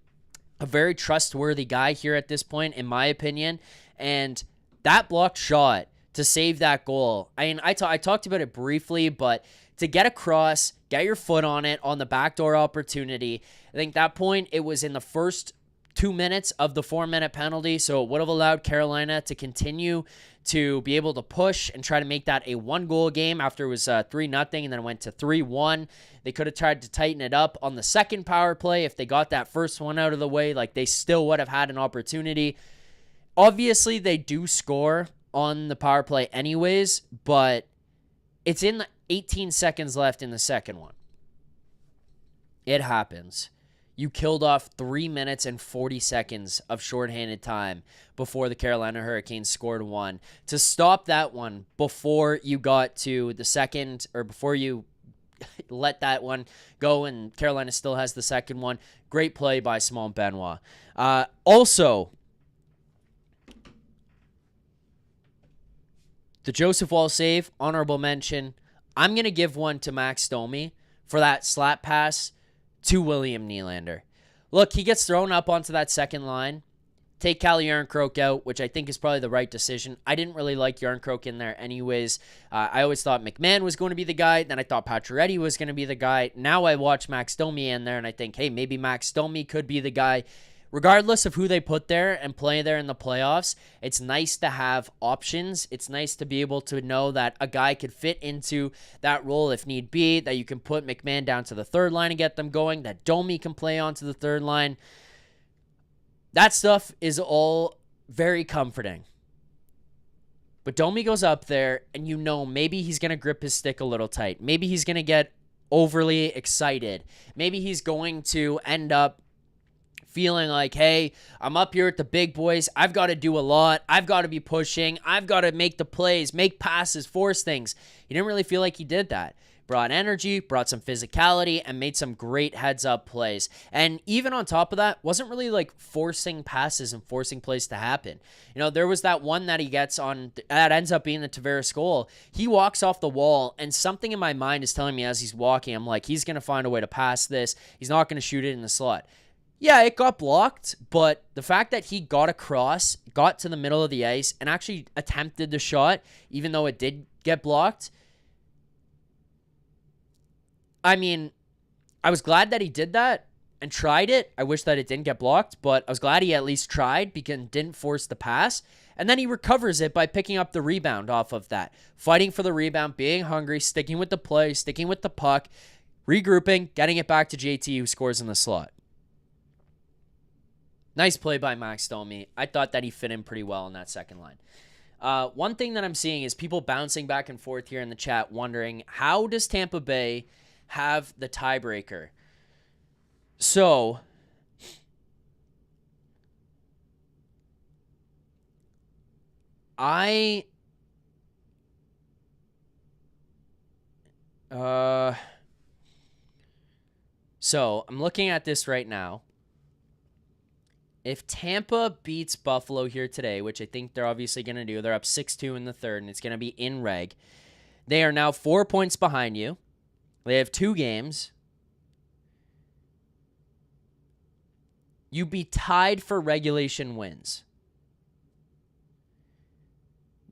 A very trustworthy guy here at this point, in my opinion. And that blocked shot to save that goal. I mean, I talked about it briefly, but to get across, get your foot on it on the backdoor opportunity. I think that point, it was in the first 2 minutes of the 4-minute penalty, so it would have allowed Carolina to continue to be able to push and try to make that a 1-goal game after it was 3-0, and then it went to 3-1. They could have tried to tighten it up on the second power play. If they got that first one out of the way, like, they still would have had an opportunity. Obviously, they do score on the power play anyways, but it's in the 18 seconds left in the second one. It happens. You killed off 3 minutes and 40 seconds of shorthanded time before the Carolina Hurricanes scored one. To stop that one before you got to the second, or before you let that one go and Carolina still has the second one, great play by Simon Benoit. Also, the Joseph Wall save, honorable mention. I'm going to give one to Max Domi for that slap pass to William Nylander. Look, he gets thrown up onto that second line. Take Calle Järnkrok out, which I think is probably the right decision. I didn't really like Järnkrok in there anyways. I always thought McMahon was going to be the guy. Then I thought Pacioretty was going to be the guy. Now I watch Max Domi in there, and I think, hey, maybe Max Domi could be the guy. Regardless of who they put there and play there in the playoffs, it's nice to have options. It's nice to be able to know that a guy could fit into that role if need be, that you can put McMahon down to the third line and get them going, that Domi can play onto the third line. That stuff is all very comforting. But Domi goes up there, and you know maybe he's going to grip his stick a little tight. Maybe he's going to get overly excited. Maybe he's going to end up feeling like, hey, I'm up here with the big boys. I've got to do a lot. I've got to be pushing. I've got to make the plays, make passes, force things. He didn't really feel like he did that. Brought energy, brought some physicality, and made some great heads-up plays. And even on top of that, wasn't really like forcing passes and forcing plays to happen. You know, there was that one that he gets on, that ends up being the Tavares goal. He walks off the wall, and something in my mind is telling me as he's walking, I'm like, he's going to find a way to pass this. He's not going to shoot it in the slot. Yeah, it got blocked, but the fact that he got across, got to the middle of the ice, and actually attempted the shot, even though it did get blocked, I mean, I was glad that he did that and tried it. I wish that it didn't get blocked, but I was glad he at least tried because didn't force the pass. And then he recovers it by picking up the rebound off of that. Fighting for the rebound, being hungry, sticking with the play, sticking with the puck, regrouping, getting it back to JT who scores in the slot. Nice play by Max Domi. I thought that he fit in pretty well in that second line. One thing that I'm seeing is people bouncing back and forth here in the chat wondering, how does Tampa Bay have the tiebreaker? So, so I'm looking at this right now. If Tampa beats Buffalo here today, which I think they're obviously going to do, they're up 6-2 in the third, and it's going to be in reg. They are now 4 points behind you. They have 2 games. You'd be tied for regulation wins.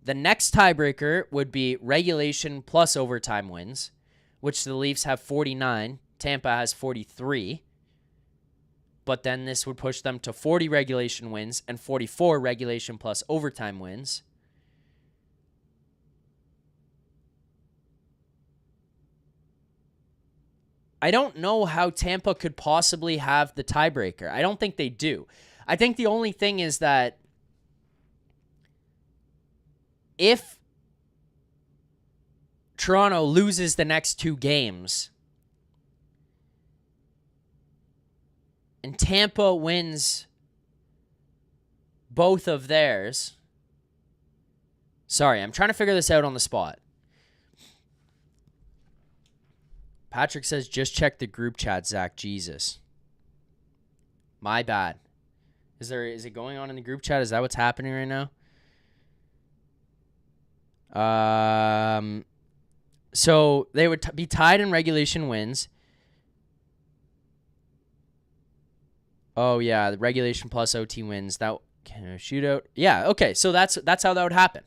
The next tiebreaker would be regulation plus overtime wins, which the Leafs have 49. Tampa has 43. But then this would push them to 40 regulation wins and 44 regulation plus overtime wins. I don't know how Tampa could possibly have the tiebreaker. I don't think they do. I think the only thing is that if Toronto loses the next 2 games and Tampa wins both of theirs. Sorry, I'm trying to figure this out on the spot. Patrick says, just check the group chat, Zack. Jesus. My bad. Is it going on in the group chat? Is that what's happening right now? So they would be tied in regulation wins. Oh yeah, the regulation plus OT wins. That shootout. Yeah, okay. So that's how that would happen.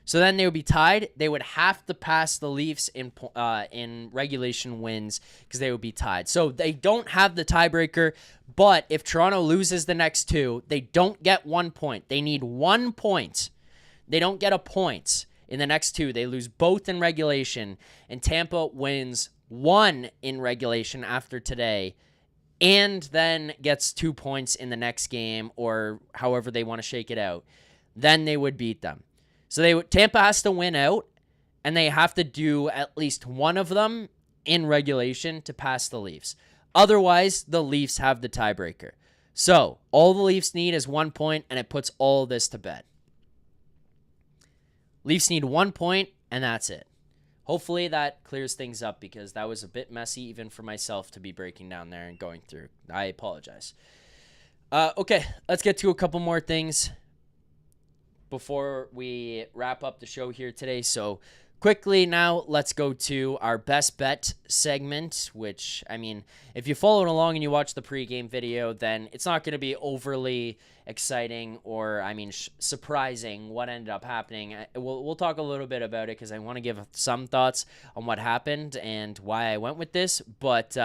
So then they would be tied. They would have to pass the Leafs in regulation wins because they would be tied. So they don't have the tiebreaker, but if Toronto loses the next two, they don't get 1 point. They need 1 point. They don't get a point in the next two. They lose both in regulation, and Tampa wins 1 in regulation after today, and then gets 2 points in the next game, or however they want to shake it out. Then they would beat them. So Tampa has to win out, and they have to do at least one of them in regulation to pass the Leafs. Otherwise, the Leafs have the tiebreaker. So all the Leafs need is 1 point, and it puts all this to bed. Leafs need 1 point, and that's it. Hopefully that clears things up, because that was a bit messy even for myself to be breaking down there and going through. I apologize. Okay, let's get to a couple more things before we wrap up the show here today. So quickly now, let's go to our best bet segment, which, I mean, if you followed along and you watched the pregame video, then it's not going to be overly exciting or, surprising what ended up happening. We'll talk a little bit about it because I want to give some thoughts on what happened and why I went with this. But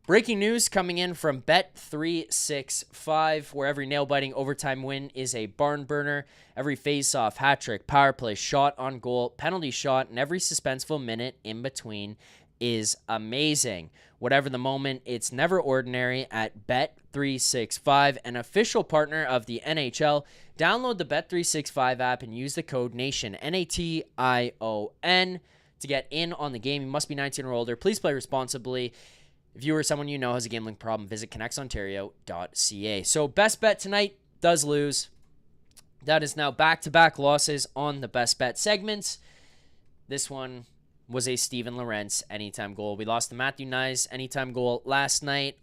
breaking news coming in from Bet365, where every nail-biting overtime win is a barn burner. Every face-off, hat trick, power play, shot on goal, penalty shot, and every suspenseful minute in between is amazing. Whatever the moment, it's never ordinary at Bet365, an official partner of the NHL. Download the Bet365 app and use the code NATION, NATION, to get in on the game. You must be 19 or older. Please play responsibly. If you or someone you know has a gambling problem, visit connectsontario.ca. So best bet tonight does lose. That is now back-to-back losses on the best bet segments. This one was a Steven Lorentz anytime goal. We lost to Matthew Nyes anytime goal last night.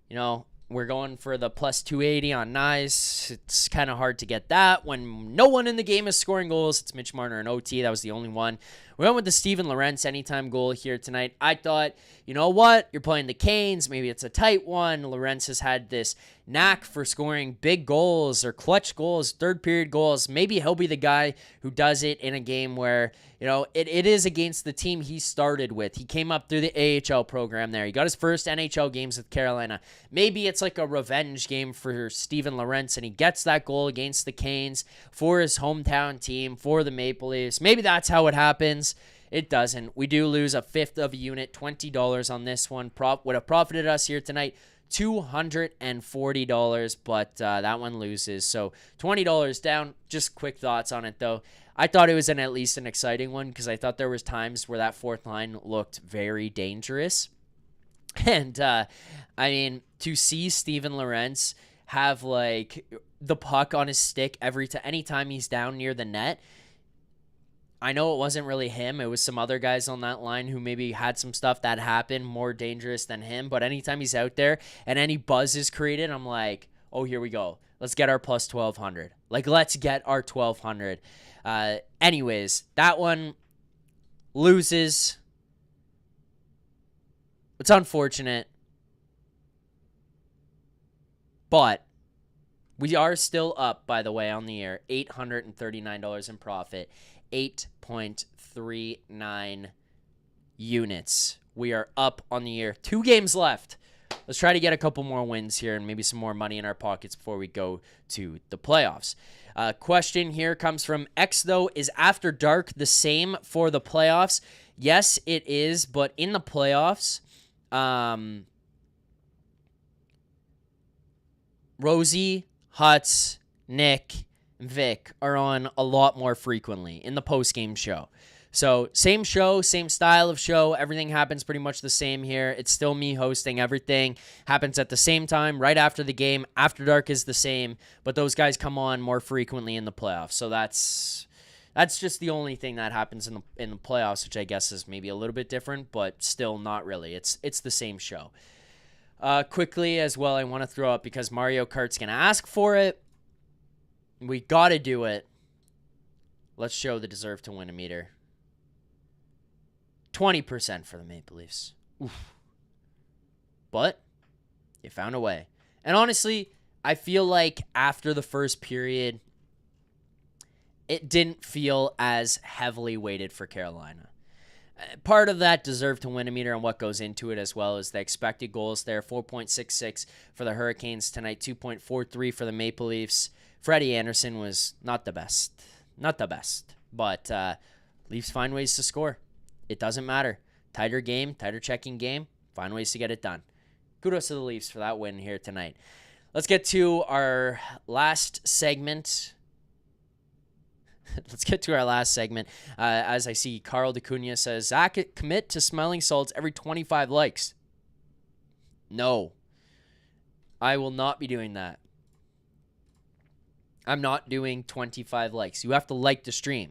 You know, we're going for the plus 280 on Nyes. It's kind of hard to get that when no one in the game is scoring goals. It's Mitch Marner and OT. That was the only one. We went with the Steven Lorentz anytime goal here tonight. I thought, you know what? You're playing the Canes. Maybe it's a tight one. Lorentz has had this knack for scoring big goals or clutch goals, third period goals. Maybe he'll be the guy who does it in a game where, you know, it is against the team he started with. He came up through the AHL program there. He got his first NHL games with Carolina. Maybe it's like a revenge game for Steven Lorentz, and he gets that goal against the Canes for his hometown team, for the Maple Leafs. Maybe that's how it happens. It doesn't. We do lose a fifth of a unit, $20 on this one. Would have profited us here tonight, $240, but that one loses. So $20 down. Just quick thoughts on it, though. I thought it was at least an exciting one because I thought there was times where that fourth line looked very dangerous. And, to see Steven Lorentz have, like, the puck on his stick anytime he's down near the net, I know it wasn't really him. It was some other guys on that line who maybe had some stuff that happened more dangerous than him. But anytime he's out there and any buzz is created, I'm like, oh, here we go. Let's get our plus 1,200. Like, let's get our 1,200. Anyways, that one loses. It's unfortunate. But we are still up, by the way, on the year. $839 in profit. 8.39 units. We are up on the year. 2 games left. Let's try to get a couple more wins here and maybe some more money in our pockets before we go to the playoffs. Question here comes from X, though. Is After Dark the same for the playoffs? Yes, it is. But in the playoffs, Rosie, Hutz, Nick, Vic are on a lot more frequently in the post-game show. So same show, same style of show. Everything happens pretty much the same here. It's still me hosting. Everything happens at the same time, right after the game. After Dark is the same, but those guys come on more frequently in the playoffs. So that's just the only thing that happens in the playoffs, which I guess is maybe a little bit different, but still not really. It's the same show. Quickly as well, I want to throw up, because Mario Kart's going to ask for it. We got to do it. Let's show the deserve to win a meter. 20% for the Maple Leafs. Oof. But you found a way. And honestly, I feel like after the first period, it didn't feel as heavily weighted for Carolina. Part of that deserved to win a meter on what goes into it, as well as the expected goals there. 4.66 for the Hurricanes tonight, 2.43 for the Maple Leafs. Freddie Anderson was not the best. Not the best. But Leafs find ways to score. It doesn't matter. Tighter game, tighter checking game. Find ways to get it done. Kudos to the Leafs for that win here tonight. Let's get to our last segment. As I see, Carl DeCunha says, Zack, commit to smelling salts every 25 likes. No. I will not be doing that. I'm not doing 25 likes. You have to like the stream.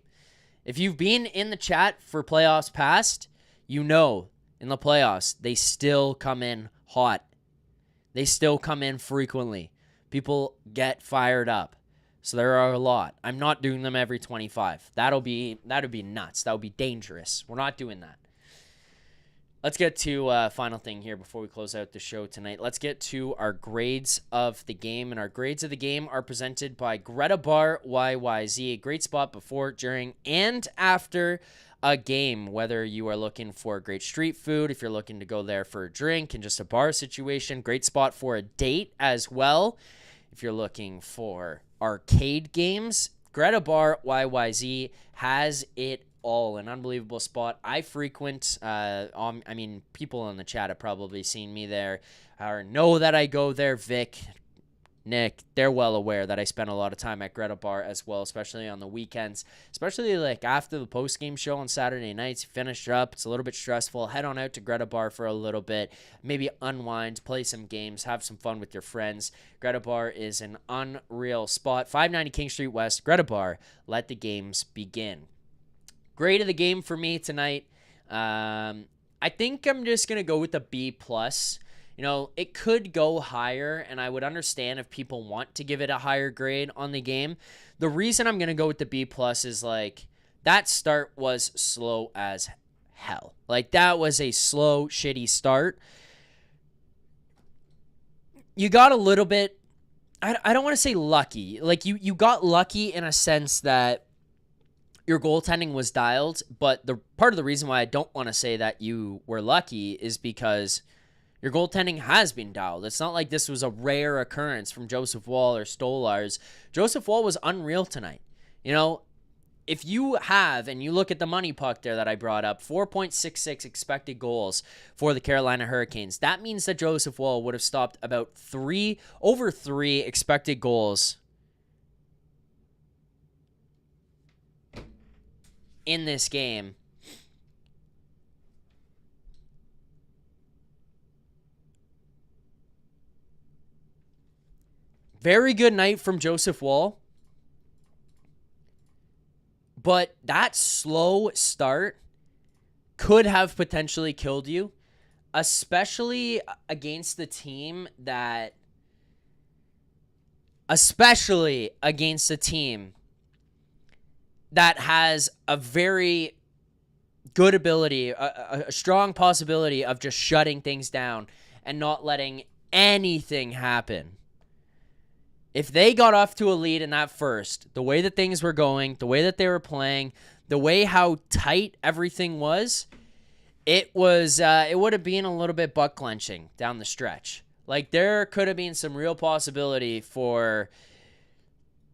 If you've been in the chat for playoffs past, you know in the playoffs, they still come in hot. They still come in frequently. People get fired up. So there are a lot. I'm not doing them every 25. That'll be nuts. That would be dangerous. We're not doing that. Let's get to final thing here before we close out the show tonight. Let's get to our grades of the game. And our grades of the game are presented by Greta Bar YYZ. A great spot before, during, and after a game. Whether you are looking for great street food, if you're looking to go there for a drink and just a bar situation. Great spot for a date as well. If you're looking for arcade games, Greta Bar YYZ has it all. An unbelievable spot. I frequent, people in the chat have probably seen me there or know that I go there. Vic, Nick, they're well aware that I spend a lot of time at Greta Bar as well, especially on the weekends, especially like after the post-game show on Saturday nights. You finish up, it's a little bit stressful, head on out to Greta Bar for a little bit, maybe unwind, play some games, have some fun with your friends. Greta Bar is an unreal spot. 590 King Street West, Greta Bar. Let the games begin. Grade of the game for me tonight, I think I'm just going to go with a B+. You know, it could go higher, and I would understand if people want to give it a higher grade on the game. The reason I'm going to go with the B+ is, like, that start was slow as hell. Like, that was a slow, shitty start. You got a little bit, I don't want to say lucky. Like, you got lucky in a sense that your goaltending was dialed, but the part of the reason why I don't want to say that you were lucky is because your goaltending has been dialed. It's not like this was a rare occurrence from Joseph Woll or Stolarz. Joseph Woll was unreal tonight. You know, if you have, and you look at the money puck there that I brought up, 4.66 expected goals for the Carolina Hurricanes. That means that Joseph Woll would have stopped about over three expected goals in this game. Very good night from Joseph Woll. But that slow start could have potentially killed you, especially against the team that has a very good ability, a strong possibility of just shutting things down and not letting anything happen. If they got off to a lead in that first, the way that things were going, the way that they were playing, the way how tight everything was, it would have been a little bit butt clenching down the stretch. Like, there could have been some real possibility for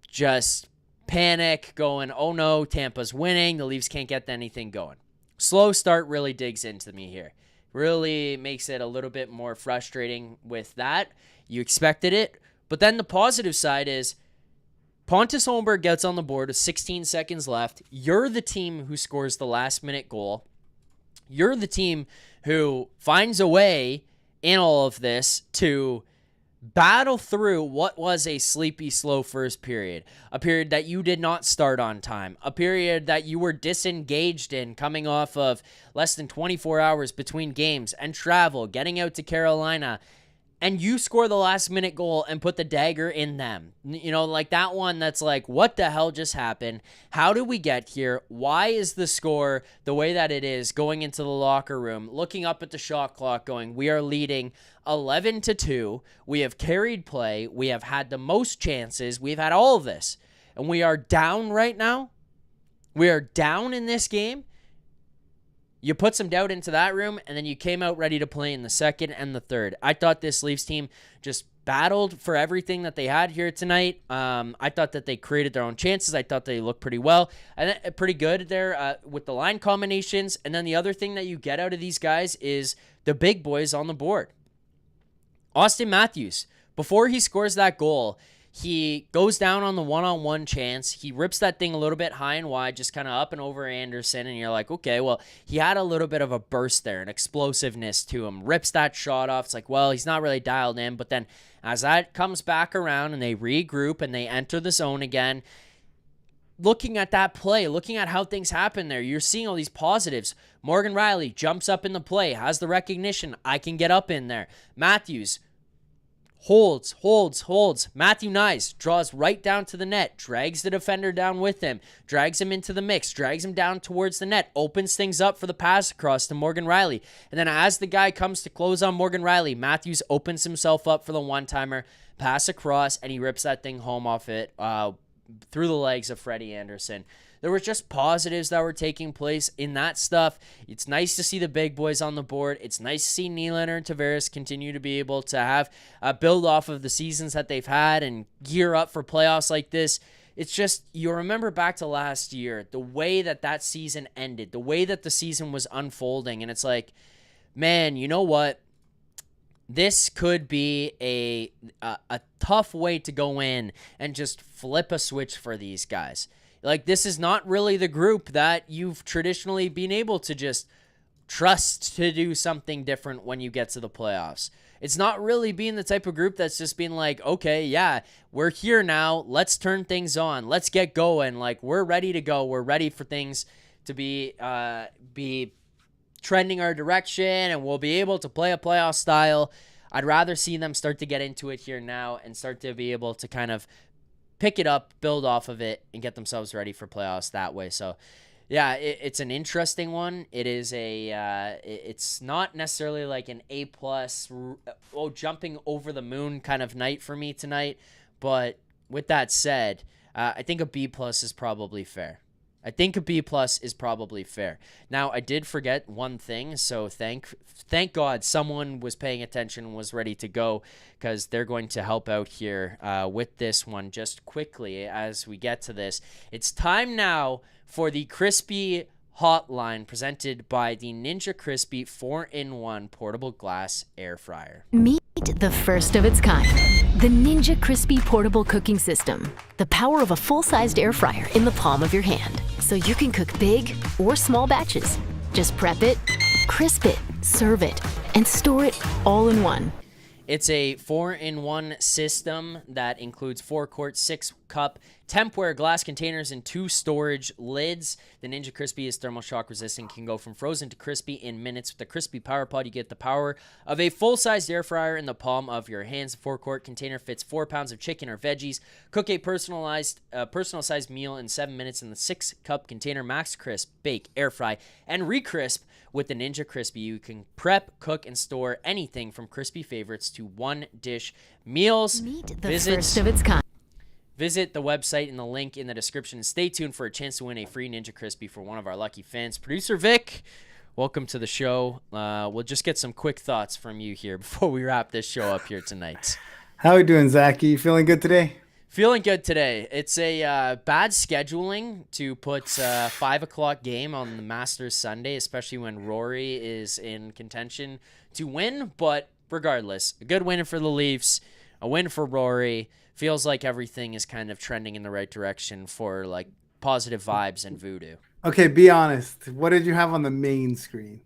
just panic going, oh no, Tampa's winning, the Leafs can't get anything going. Slow start really digs into me here. Really makes it a little bit more frustrating with that. You expected it. But then the positive side is Pontus Holmberg gets on the board with 16 seconds left. You're the team who scores the last-minute goal. You're the team who finds a way in all of this to battle through what was a sleepy, slow first period. A period that you did not start on time. A period that you were disengaged in, coming off of less than 24 hours between games and travel, getting out to Carolina. And you score the last minute goal and put the dagger in them. You know, like that one that's like, what the hell just happened? How did we get here? Why is the score the way that it is going into the locker room, looking up at the shot clock going, we are leading 11-2. We have carried play. We have had the most chances. We've had all of this. And we are down right now. We are down in this game. You put some doubt into that room, and then you came out ready to play in the second and the third. I thought this Leafs team just battled for everything that they had here tonight. I thought that they created their own chances. I thought they looked pretty well. And pretty good there with the line combinations. And then the other thing that you get out of these guys is the big boys on the board. Austin Matthews, before he scores that goal, he goes down on the one-on-one chance. He rips that thing a little bit high and wide, just kind of up and over Anderson, and you're like, okay, well, he had a little bit of a burst there, an explosiveness to him. Rips that shot off. It's like, well, he's not really dialed in, but then as that comes back around and they regroup and they enter the zone again, looking at that play, looking at how things happen there, you're seeing all these positives. Morgan Rielly jumps up in the play, has the recognition, I can get up in there. Matthews holds. Matthew Nyes draws right down to the net, drags the defender down with him, drags him into the mix, drags him down towards the net, opens things up for the pass across to Morgan Rielly. And then as the guy comes to close on Morgan Rielly, Matthews opens himself up for the one-timer, pass across, and he rips that thing home off it through the legs of Freddie Anderson. There were just positives that were taking place in that stuff. It's nice to see the big boys on the board. It's nice to see Nylander and Tavares continue to be able to have build off of the seasons that they've had and gear up for playoffs like this. It's just, you remember back to last year, the way that season ended, the way that the season was unfolding, and it's like, man, you know what? This could be a tough way to go in and just flip a switch for these guys. Like, this is not really the group that you've traditionally been able to just trust to do something different when you get to the playoffs. It's not really being the type of group that's just been like, okay, yeah, we're here now. Let's turn things on. Let's get going. Like, we're ready to go. We're ready for things to be trending our direction, and we'll be able to play a playoff style. I'd rather see them start to get into it here now and start to be able to kind of pick it up, build off of it, and get themselves ready for playoffs that way. So, yeah, it's an interesting one. It is it's not necessarily like an A+, jumping over the moon kind of night for me tonight. But with that said, I think a B+ is probably fair. Now, I did forget one thing, so thank God someone was paying attention and was ready to go, because they're going to help out here with this one just quickly as we get to this. It's time now for the Crispy Hotline, presented by the Ninja Crispy 4-in-1 portable glass air fryer. Meet the first of its kind. The Ninja Crispy portable cooking system. The power of a full-sized air fryer in the palm of your hand. So you can cook big or small batches. Just prep it, crisp it, serve it, and store it all in one. It's a 4-in-1 system that includes 4-quart, 6-cup Tempware glass containers and 2 storage lids. The Ninja Crispy is thermal shock resistant, can go from frozen to crispy in minutes. With the Crispy Power Pod, you get the power of a full-sized air fryer in the palm of your hands. The 4-quart container fits 4 pounds of chicken or veggies. Cook a personal-sized meal in 7 minutes in the 6-cup container. Max crisp, bake, air fry, and re-crisp. With the Ninja Crispy, you can prep, cook, and store anything from crispy favorites to one-dish meals. Meet the first of its kind. Visit the website in the link in the description. Stay tuned for a chance to win a free Ninja Crispy for one of our lucky fans. Producer Vic, welcome to the show. We'll just get some quick thoughts from you here before we wrap this show up here tonight. How are we doing, Zack? You feeling good today? Feeling good today. It's a bad scheduling to put 5 o'clock game on the Masters Sunday, especially when Rory is in contention to win. But regardless, a good win for the Leafs, a win for Rory. Feels like everything is kind of trending in the right direction for like positive vibes and voodoo. Okay, be honest. What did you have on the main screen?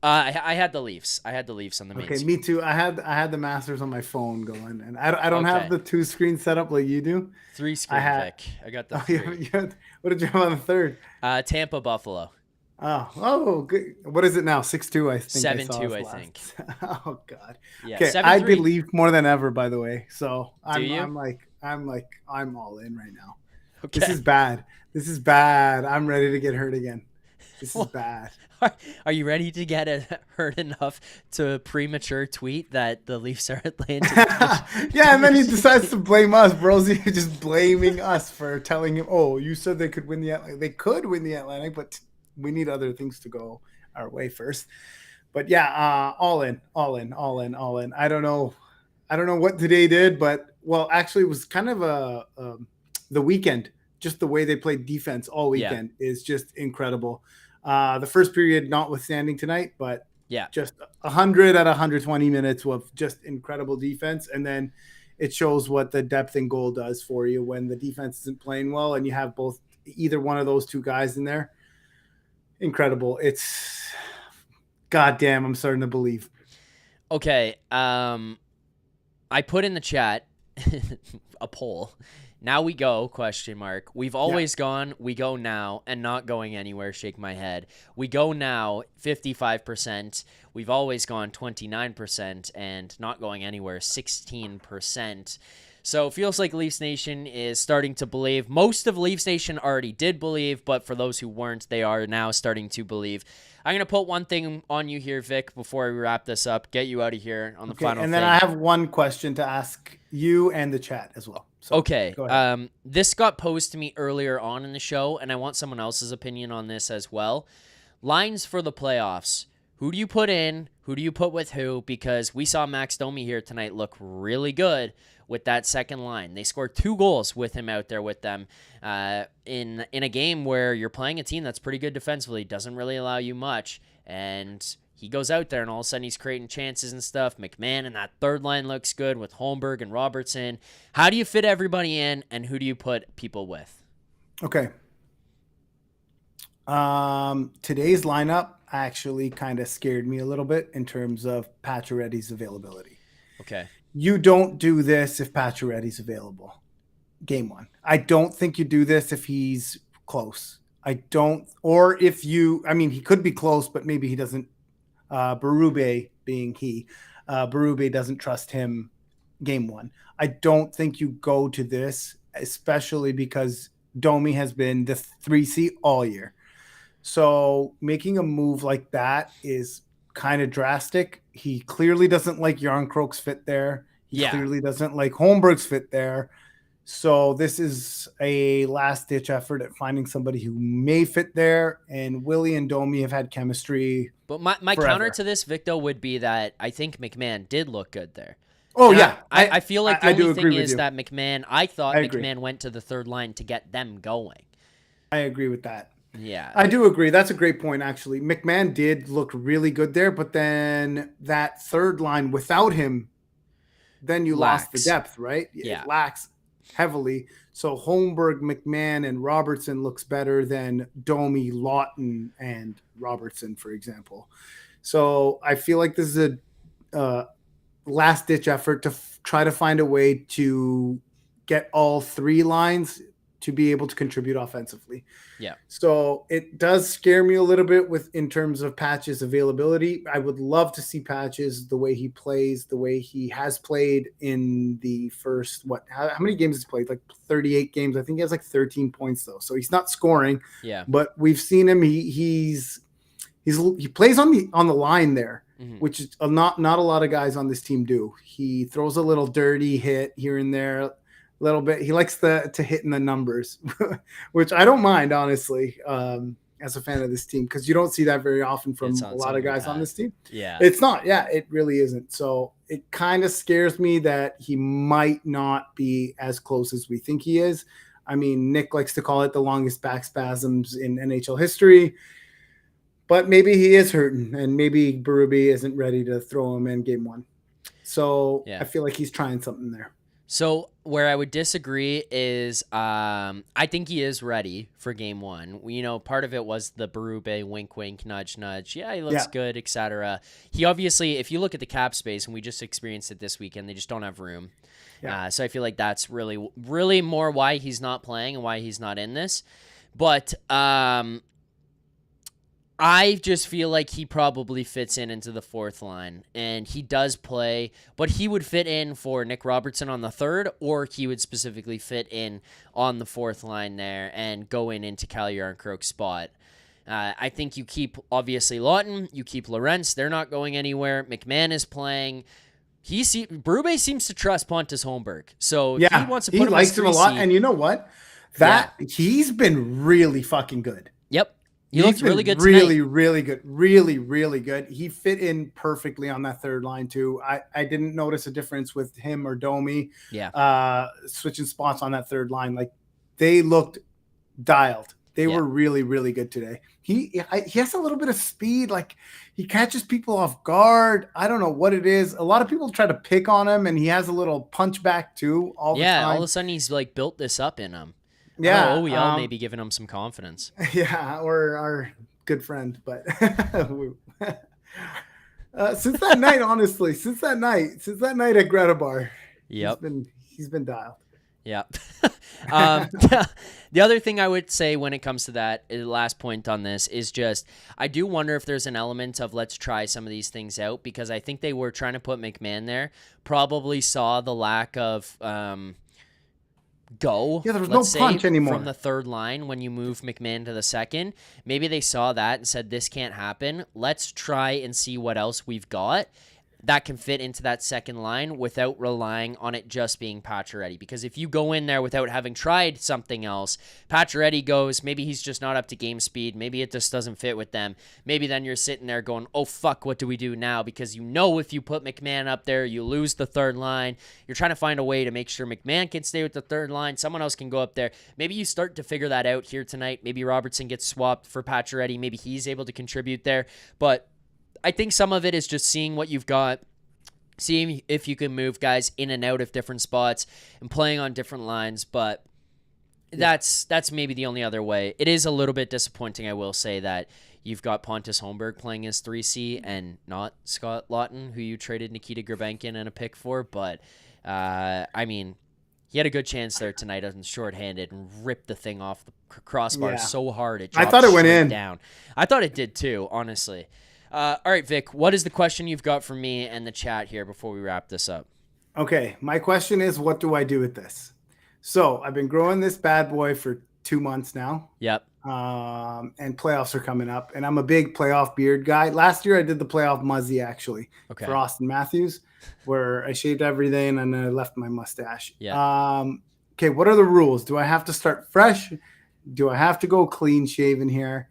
I had the Leafs. I had the Leafs on the main screen. Okay, me too. I had the Masters on my phone going, and I don't have the 2 screens set up like you do. 3 screen pick. I got the 3. What did you have on the third? Tampa Buffalo. Oh, good. What is it now? 6-2, I think. 7-2, I think. Oh God. Yeah, okay, 7-3. I believe more than ever, by the way. So I'm all in right now. Okay. This is bad. I'm ready to get hurt again. This is bad. Are you ready to get hurt enough to premature tweet that the Leafs are Atlantic? Yeah, and then he decides to blame us, bro. He's just blaming us for telling him, "Oh, you said they could win the Atlantic. They could win the Atlantic, but we need other things to go our way first." But yeah, all in. I don't know what today did, but actually, it was kind of the weekend. Just the way they played defense all weekend is just incredible. The first period notwithstanding tonight, but just 100 at 120 minutes of just incredible defense. And then it shows what the depth in goal does for you when the defense isn't playing well and you have either one of those two guys in there. Incredible. It's goddamn. I'm starting to believe. Okay. I put in the chat a poll. Now we go, ? We've always gone, we go now, and not going anywhere, shake my head. We go now, 55%. We've always gone, 29%, and not going anywhere, 16%. So it feels like Leafs Nation is starting to believe. Most of Leafs Nation already did believe, but for those who weren't, they are now starting to believe. I'm going to put one thing on you here, Vic, before we wrap this up, get you out of here on the final thing. And then I have one question to ask you and the chat as well. So, okay. This got posed to me earlier on in the show, and I want someone else's opinion on this as well. Lines for the playoffs. Who do you put in? Who do you put with who? Because we saw Max Domi here tonight look really good with that second line. They scored 2 goals with him out there with them in a game where you're playing a team that's pretty good defensively, doesn't really allow you much, and he goes out there and all of a sudden he's creating chances and stuff. McMahon and that third line looks good with Holmberg and Robertson. How do you fit everybody in, and who do you put people with? Okay. Today's lineup actually kind of scared me a little bit in terms of Pacioretty's availability. Okay. You don't do this if Pacioretty's available. Game 1. I don't think you do this if he's close. I don't, or if you, I mean, he could be close, but maybe he doesn't. Berube being Berube doesn't trust him game 1. I don't think you go to this, especially because Domi has been the 3C all year. So making a move like that is kind of drastic. He clearly doesn't like Järnkrok's fit there. He clearly doesn't like Holmberg's fit there. So this is a last-ditch effort at finding somebody who may fit there, and Willie and Domi have had chemistry. But my counter to this, Victor, would be that I think McMahon did look good there. Oh, and yeah. I feel like the only thing is that I thought McMahon went to the third line to get them going. I agree with that. Yeah. I do agree. That's a great point, actually. McMahon did look really good there, but then that third line without him, then you lost the depth, right? Yeah. It lacks heavily. So Holmberg, McMahon, and Robertson looks better than Domi, Lawton, and Robertson, for example. So I feel like this is a last-ditch effort to try to find a way to get all 3 lines to be able to contribute offensively. Yeah. So it does scare me a little bit in terms of Patch's availability. I would love to see Patches the way he plays, the way he has played in the first, how many games has he played? Like 38 games. I think he has like 13 points though. So he's not scoring. Yeah. But we've seen him. He plays on the line there, which is not a lot of guys on this team do. He throws a little dirty hit here and there. Little bit. He likes to hit in the numbers, which I don't mind, honestly, as a fan of this team, because you don't see that very often from a lot of guys on this team. Yeah. It's not. Yeah, it really isn't. So it kind of scares me that he might not be as close as we think he is. I mean, Nick likes to call it the longest back spasms in NHL history, but maybe he is hurting, and maybe Berube isn't ready to throw him in game 1. So I feel like he's trying something there. So where I would disagree is I think he is ready for game 1. You know, part of it was the Berube wink, wink, nudge, nudge. Yeah, he looks good, etc. He obviously, if you look at the cap space, and we just experienced it this weekend, they just don't have room. Yeah. So I feel like that's really, really more why he's not playing and why he's not in this. But I just feel like he probably fits into the 4th line, and he does play, but he would fit in for Nick Robertson on the 3rd, or he would specifically fit in on the 4th line there and go into Calle Järnkrok's spot. I think you keep, obviously, Lawton. You keep Lorentz. They're not going anywhere. McMahon is playing. Berube seems to trust Pontus Holmberg. So if he wants to put him likes as him a lot. 3C, And you know what? He's been really fucking good. Yep. He looked really good tonight. Really, really good. Really, really good. He fit in perfectly on that third line, too. I didn't notice a difference with him or Domi. Yeah. Switching spots on that third line. Like, they looked dialed. They were really, really good today. He has a little bit of speed. Like, he catches people off guard. I don't know what it is. A lot of people try to pick on him, and he has a little punch back, too, all the time. All of a sudden, he's, like, built this up in him. Yeah, OEL maybe giving him some confidence. Yeah, or our good friend, but since that night, honestly, since that night at Greta Bar, he's been dialed. Yeah. The other thing I would say when it comes to that, last point on this, is just I do wonder if there's an element of let's try some of these things out, because I think they were trying to put McMahon there, probably saw the lack of there was no punch anymore from the third line when you move McMahon to the second. Maybe they saw that and said, this can't happen. Let's try and see what else we've got that can fit into that second line without relying on it just being Pacioretty. Because if you go in there without having tried something else, Pacioretty goes, maybe he's just not up to game speed. Maybe it just doesn't fit with them. Maybe then you're sitting there going, oh, fuck, what do we do now? Because if you put McMahon up there, you lose the third line. You're trying to find a way to make sure McMahon can stay with the third line. Someone else can go up there. Maybe you start to figure that out here tonight. Maybe Robertson gets swapped for Pacioretty. Maybe he's able to contribute there. But I think some of it is just seeing what you've got, seeing if you can move guys in and out of different spots and playing on different lines. But that's maybe the only other way. It is a little bit disappointing, I will say, that you've got Pontus Holmberg playing as 3C and not Scott Lawton, who you traded Nikita Grabenkin and a pick for. But, I mean, he had a good chance there tonight on shorthanded and ripped the thing off the crossbar so hard it dropped. I thought it went in. Down. I thought it did too, honestly. All right, Vic, what is the question you've got for me and the chat here before we wrap this up? Okay, my question is, what do I do with this? So I've been growing this bad boy for 2 months now. Yep. And playoffs are coming up, and I'm a big playoff beard guy. Last year I did the playoff muzzy, actually, for Austin Matthews, where I shaved everything and then I left my mustache. Yeah. Okay, what are the rules? Do I have to start fresh? Do I have to go clean shaven here?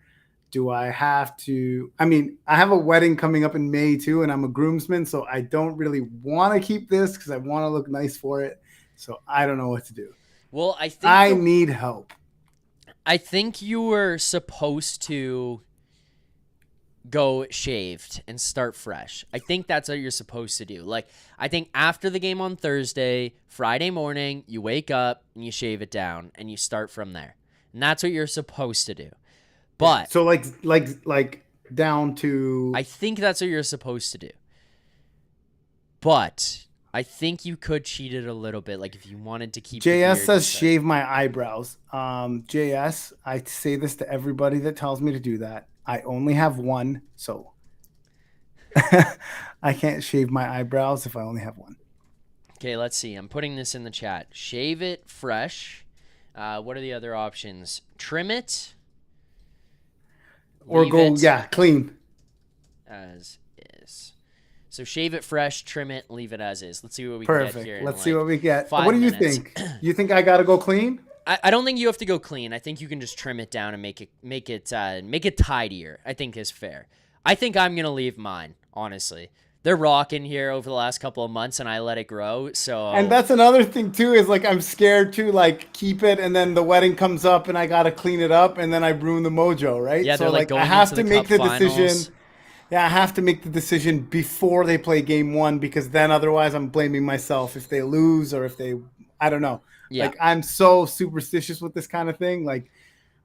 Do I have to – I mean, I have a wedding coming up in May too, and I'm a groomsman, so I don't really want to keep this because I want to look nice for it. So I don't know what to do. Well, I need help. I think you were supposed to go shaved and start fresh. I think that's what you're supposed to do. Like, I think after the game on Thursday, Friday morning, you wake up and you shave it down and you start from there. And that's what you're supposed to do. But so like down to, I think that's what you're supposed to do. But I think you could cheat it a little bit, like if you wanted to keep. JS says shave my eyebrows. JS, I say this to everybody that tells me to do that. I only have one, so I can't shave my eyebrows if I only have one. Okay, let's see. I'm putting this in the chat. Shave it fresh. What are the other options? Trim it. Or go, clean. As is. So shave it fresh, trim it, leave it as is. Let's see what we get here. Let's see what we get. 5 what do you minutes. think? You think I got to go clean? I don't think you have to go clean. I think you can just trim it down and make it tidier. I think is fair. I think I'm gonna leave mine, honestly. They're rocking here over the last couple of months, and I let it grow. So, and that's another thing too, is like I'm scared to like keep it, and then the wedding comes up, and I gotta clean it up, and then I ruin the mojo, right? Yeah, so they're like going I have into to the make cup the decision. finals. Yeah, I have to make the decision before they play game one, because then otherwise I'm blaming myself if they lose or if they, I don't know. Yeah. Like I'm so superstitious with this kind of thing. Like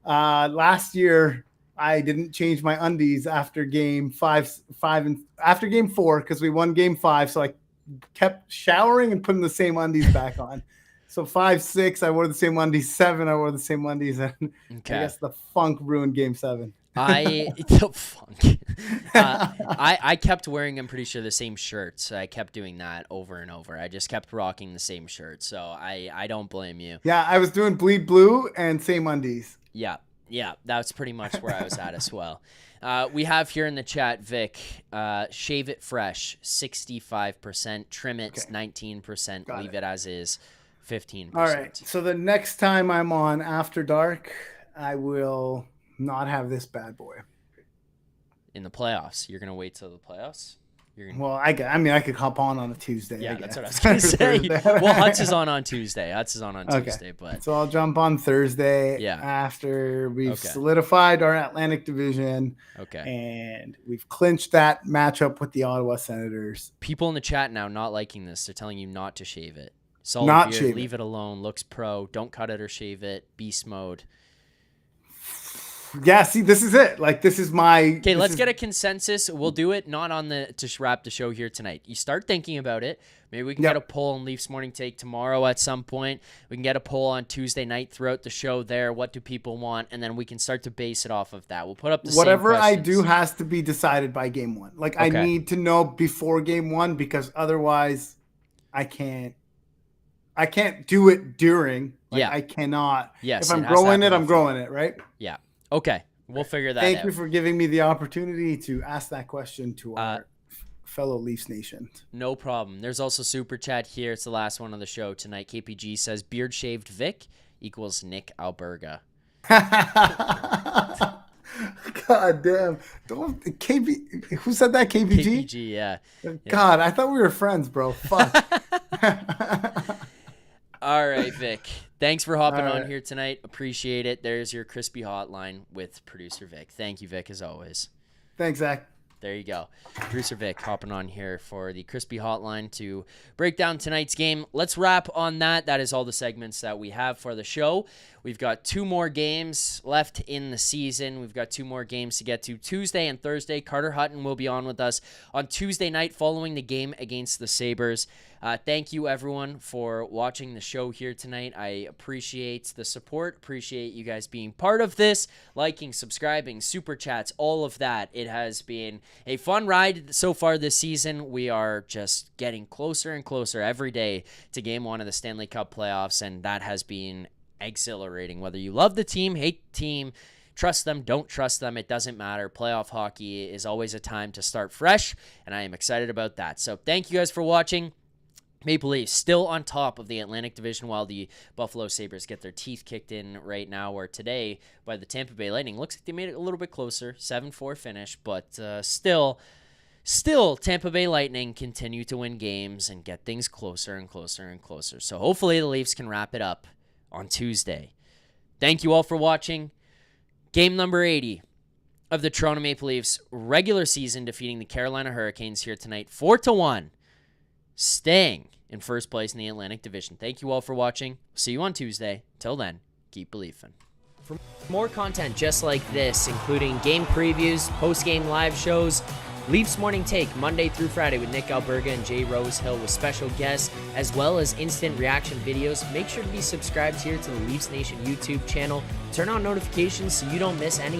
last year, I didn't change my undies after game five and after game 4 because we won game 5. So I kept showering and putting the same undies back on. So 5, 6, I wore the same undies. 7, I wore the same undies. And I guess the funk ruined game 7. I kept wearing, I'm pretty sure, the same shirts. I kept doing that over and over. I just kept rocking the same shirt. So I don't blame you. Yeah, I was doing bleed blue and same undies. Yeah. Yeah, that's pretty much where I was at as well. We have here in the chat, Vic, shave it fresh, 65%, trim it, 19%, leave it as is, 15%. All right. So the next time I'm on After Dark, I will not have this bad boy. In the playoffs. You're going to wait till the playoffs? Well, I could hop on a Tuesday. Yeah, that's what I was going to say. Well, Hutz is on Tuesday. Tuesday, but so I'll jump on Thursday. Yeah. After we've solidified our Atlantic Division. Okay. And we've clinched that matchup with the Ottawa Senators. People in the chat now not liking this. They're telling you not to shave it. Solid not beard, shave leave it alone. Looks pro. Don't cut it or shave it. Beast mode. Yeah, see, this is it. Like, this is my... Okay, let's get a consensus. We'll do it not on to wrap the show here tonight. You start thinking about it. Maybe we can get a poll on Leafs Morning Take tomorrow at some point. We can get a poll on Tuesday night throughout the show there. What do people want? And then we can start to base it off of that. We'll put up the whatever same I do has to be decided by game one. Like, I need to know before game one because otherwise I can't do it during. Like, I cannot. Yes, if I'm growing it, I'm growing it, right? Yeah. Okay. We'll figure that out. Thank you for giving me the opportunity to ask that question to our fellow Leafs Nation. No problem. There's also Super Chat here. It's the last one of the show tonight. KPG says, beard shaved Vic equals Nick Alberga. God damn. Don't who said that? KPG? KPG, yeah. God, I thought we were friends, bro. Fuck. All right, Vic. Thanks for hopping on here tonight. Appreciate it. There's your crispy hotline with producer Vic. Thank you, Vic, as always. Thanks, Zach. There you go. Producer Vic hopping on here for the crispy hotline to break down tonight's game. Let's wrap on that. That is all the segments that we have for the show. We've got 2 more games left in the season. We've got 2 more games to get to Tuesday and Thursday. Carter Hutton will be on with us on Tuesday night following the game against the Sabres. Thank you, everyone, for watching the show here tonight. I appreciate the support, appreciate you guys being part of this, liking, subscribing, super chats, all of that. It has been a fun ride so far this season. We are just getting closer and closer every day to Game 1 of the Stanley Cup playoffs, and that has been exhilarating. Whether you love the team, hate the team, trust them, don't trust them, it doesn't matter. Playoff hockey is always a time to start fresh, and I am excited about that. So thank you guys for watching. Maple Leafs still on top of the Atlantic Division while the Buffalo Sabres get their teeth kicked in right now, or today by the Tampa Bay Lightning. Looks like they made it a little bit closer, 7-4 finish, but still Tampa Bay Lightning continue to win games and get things closer and closer and closer. So hopefully the Leafs can wrap it up on Tuesday. Thank you all for watching. Game number 80 of the Toronto Maple Leafs regular season defeating the Carolina Hurricanes here tonight, 4-1. Staying in first place in the Atlantic Division. Thank you all for watching. See you on Tuesday. Till then, keep believing. For more content just like this, including game previews, post-game live shows, Leafs Morning Take Monday through Friday with Nick Alberga and Jay Rosehill with special guests, as well as instant reaction videos, make sure to be subscribed here to the Leafs Nation YouTube channel. Turn on notifications so you don't miss any.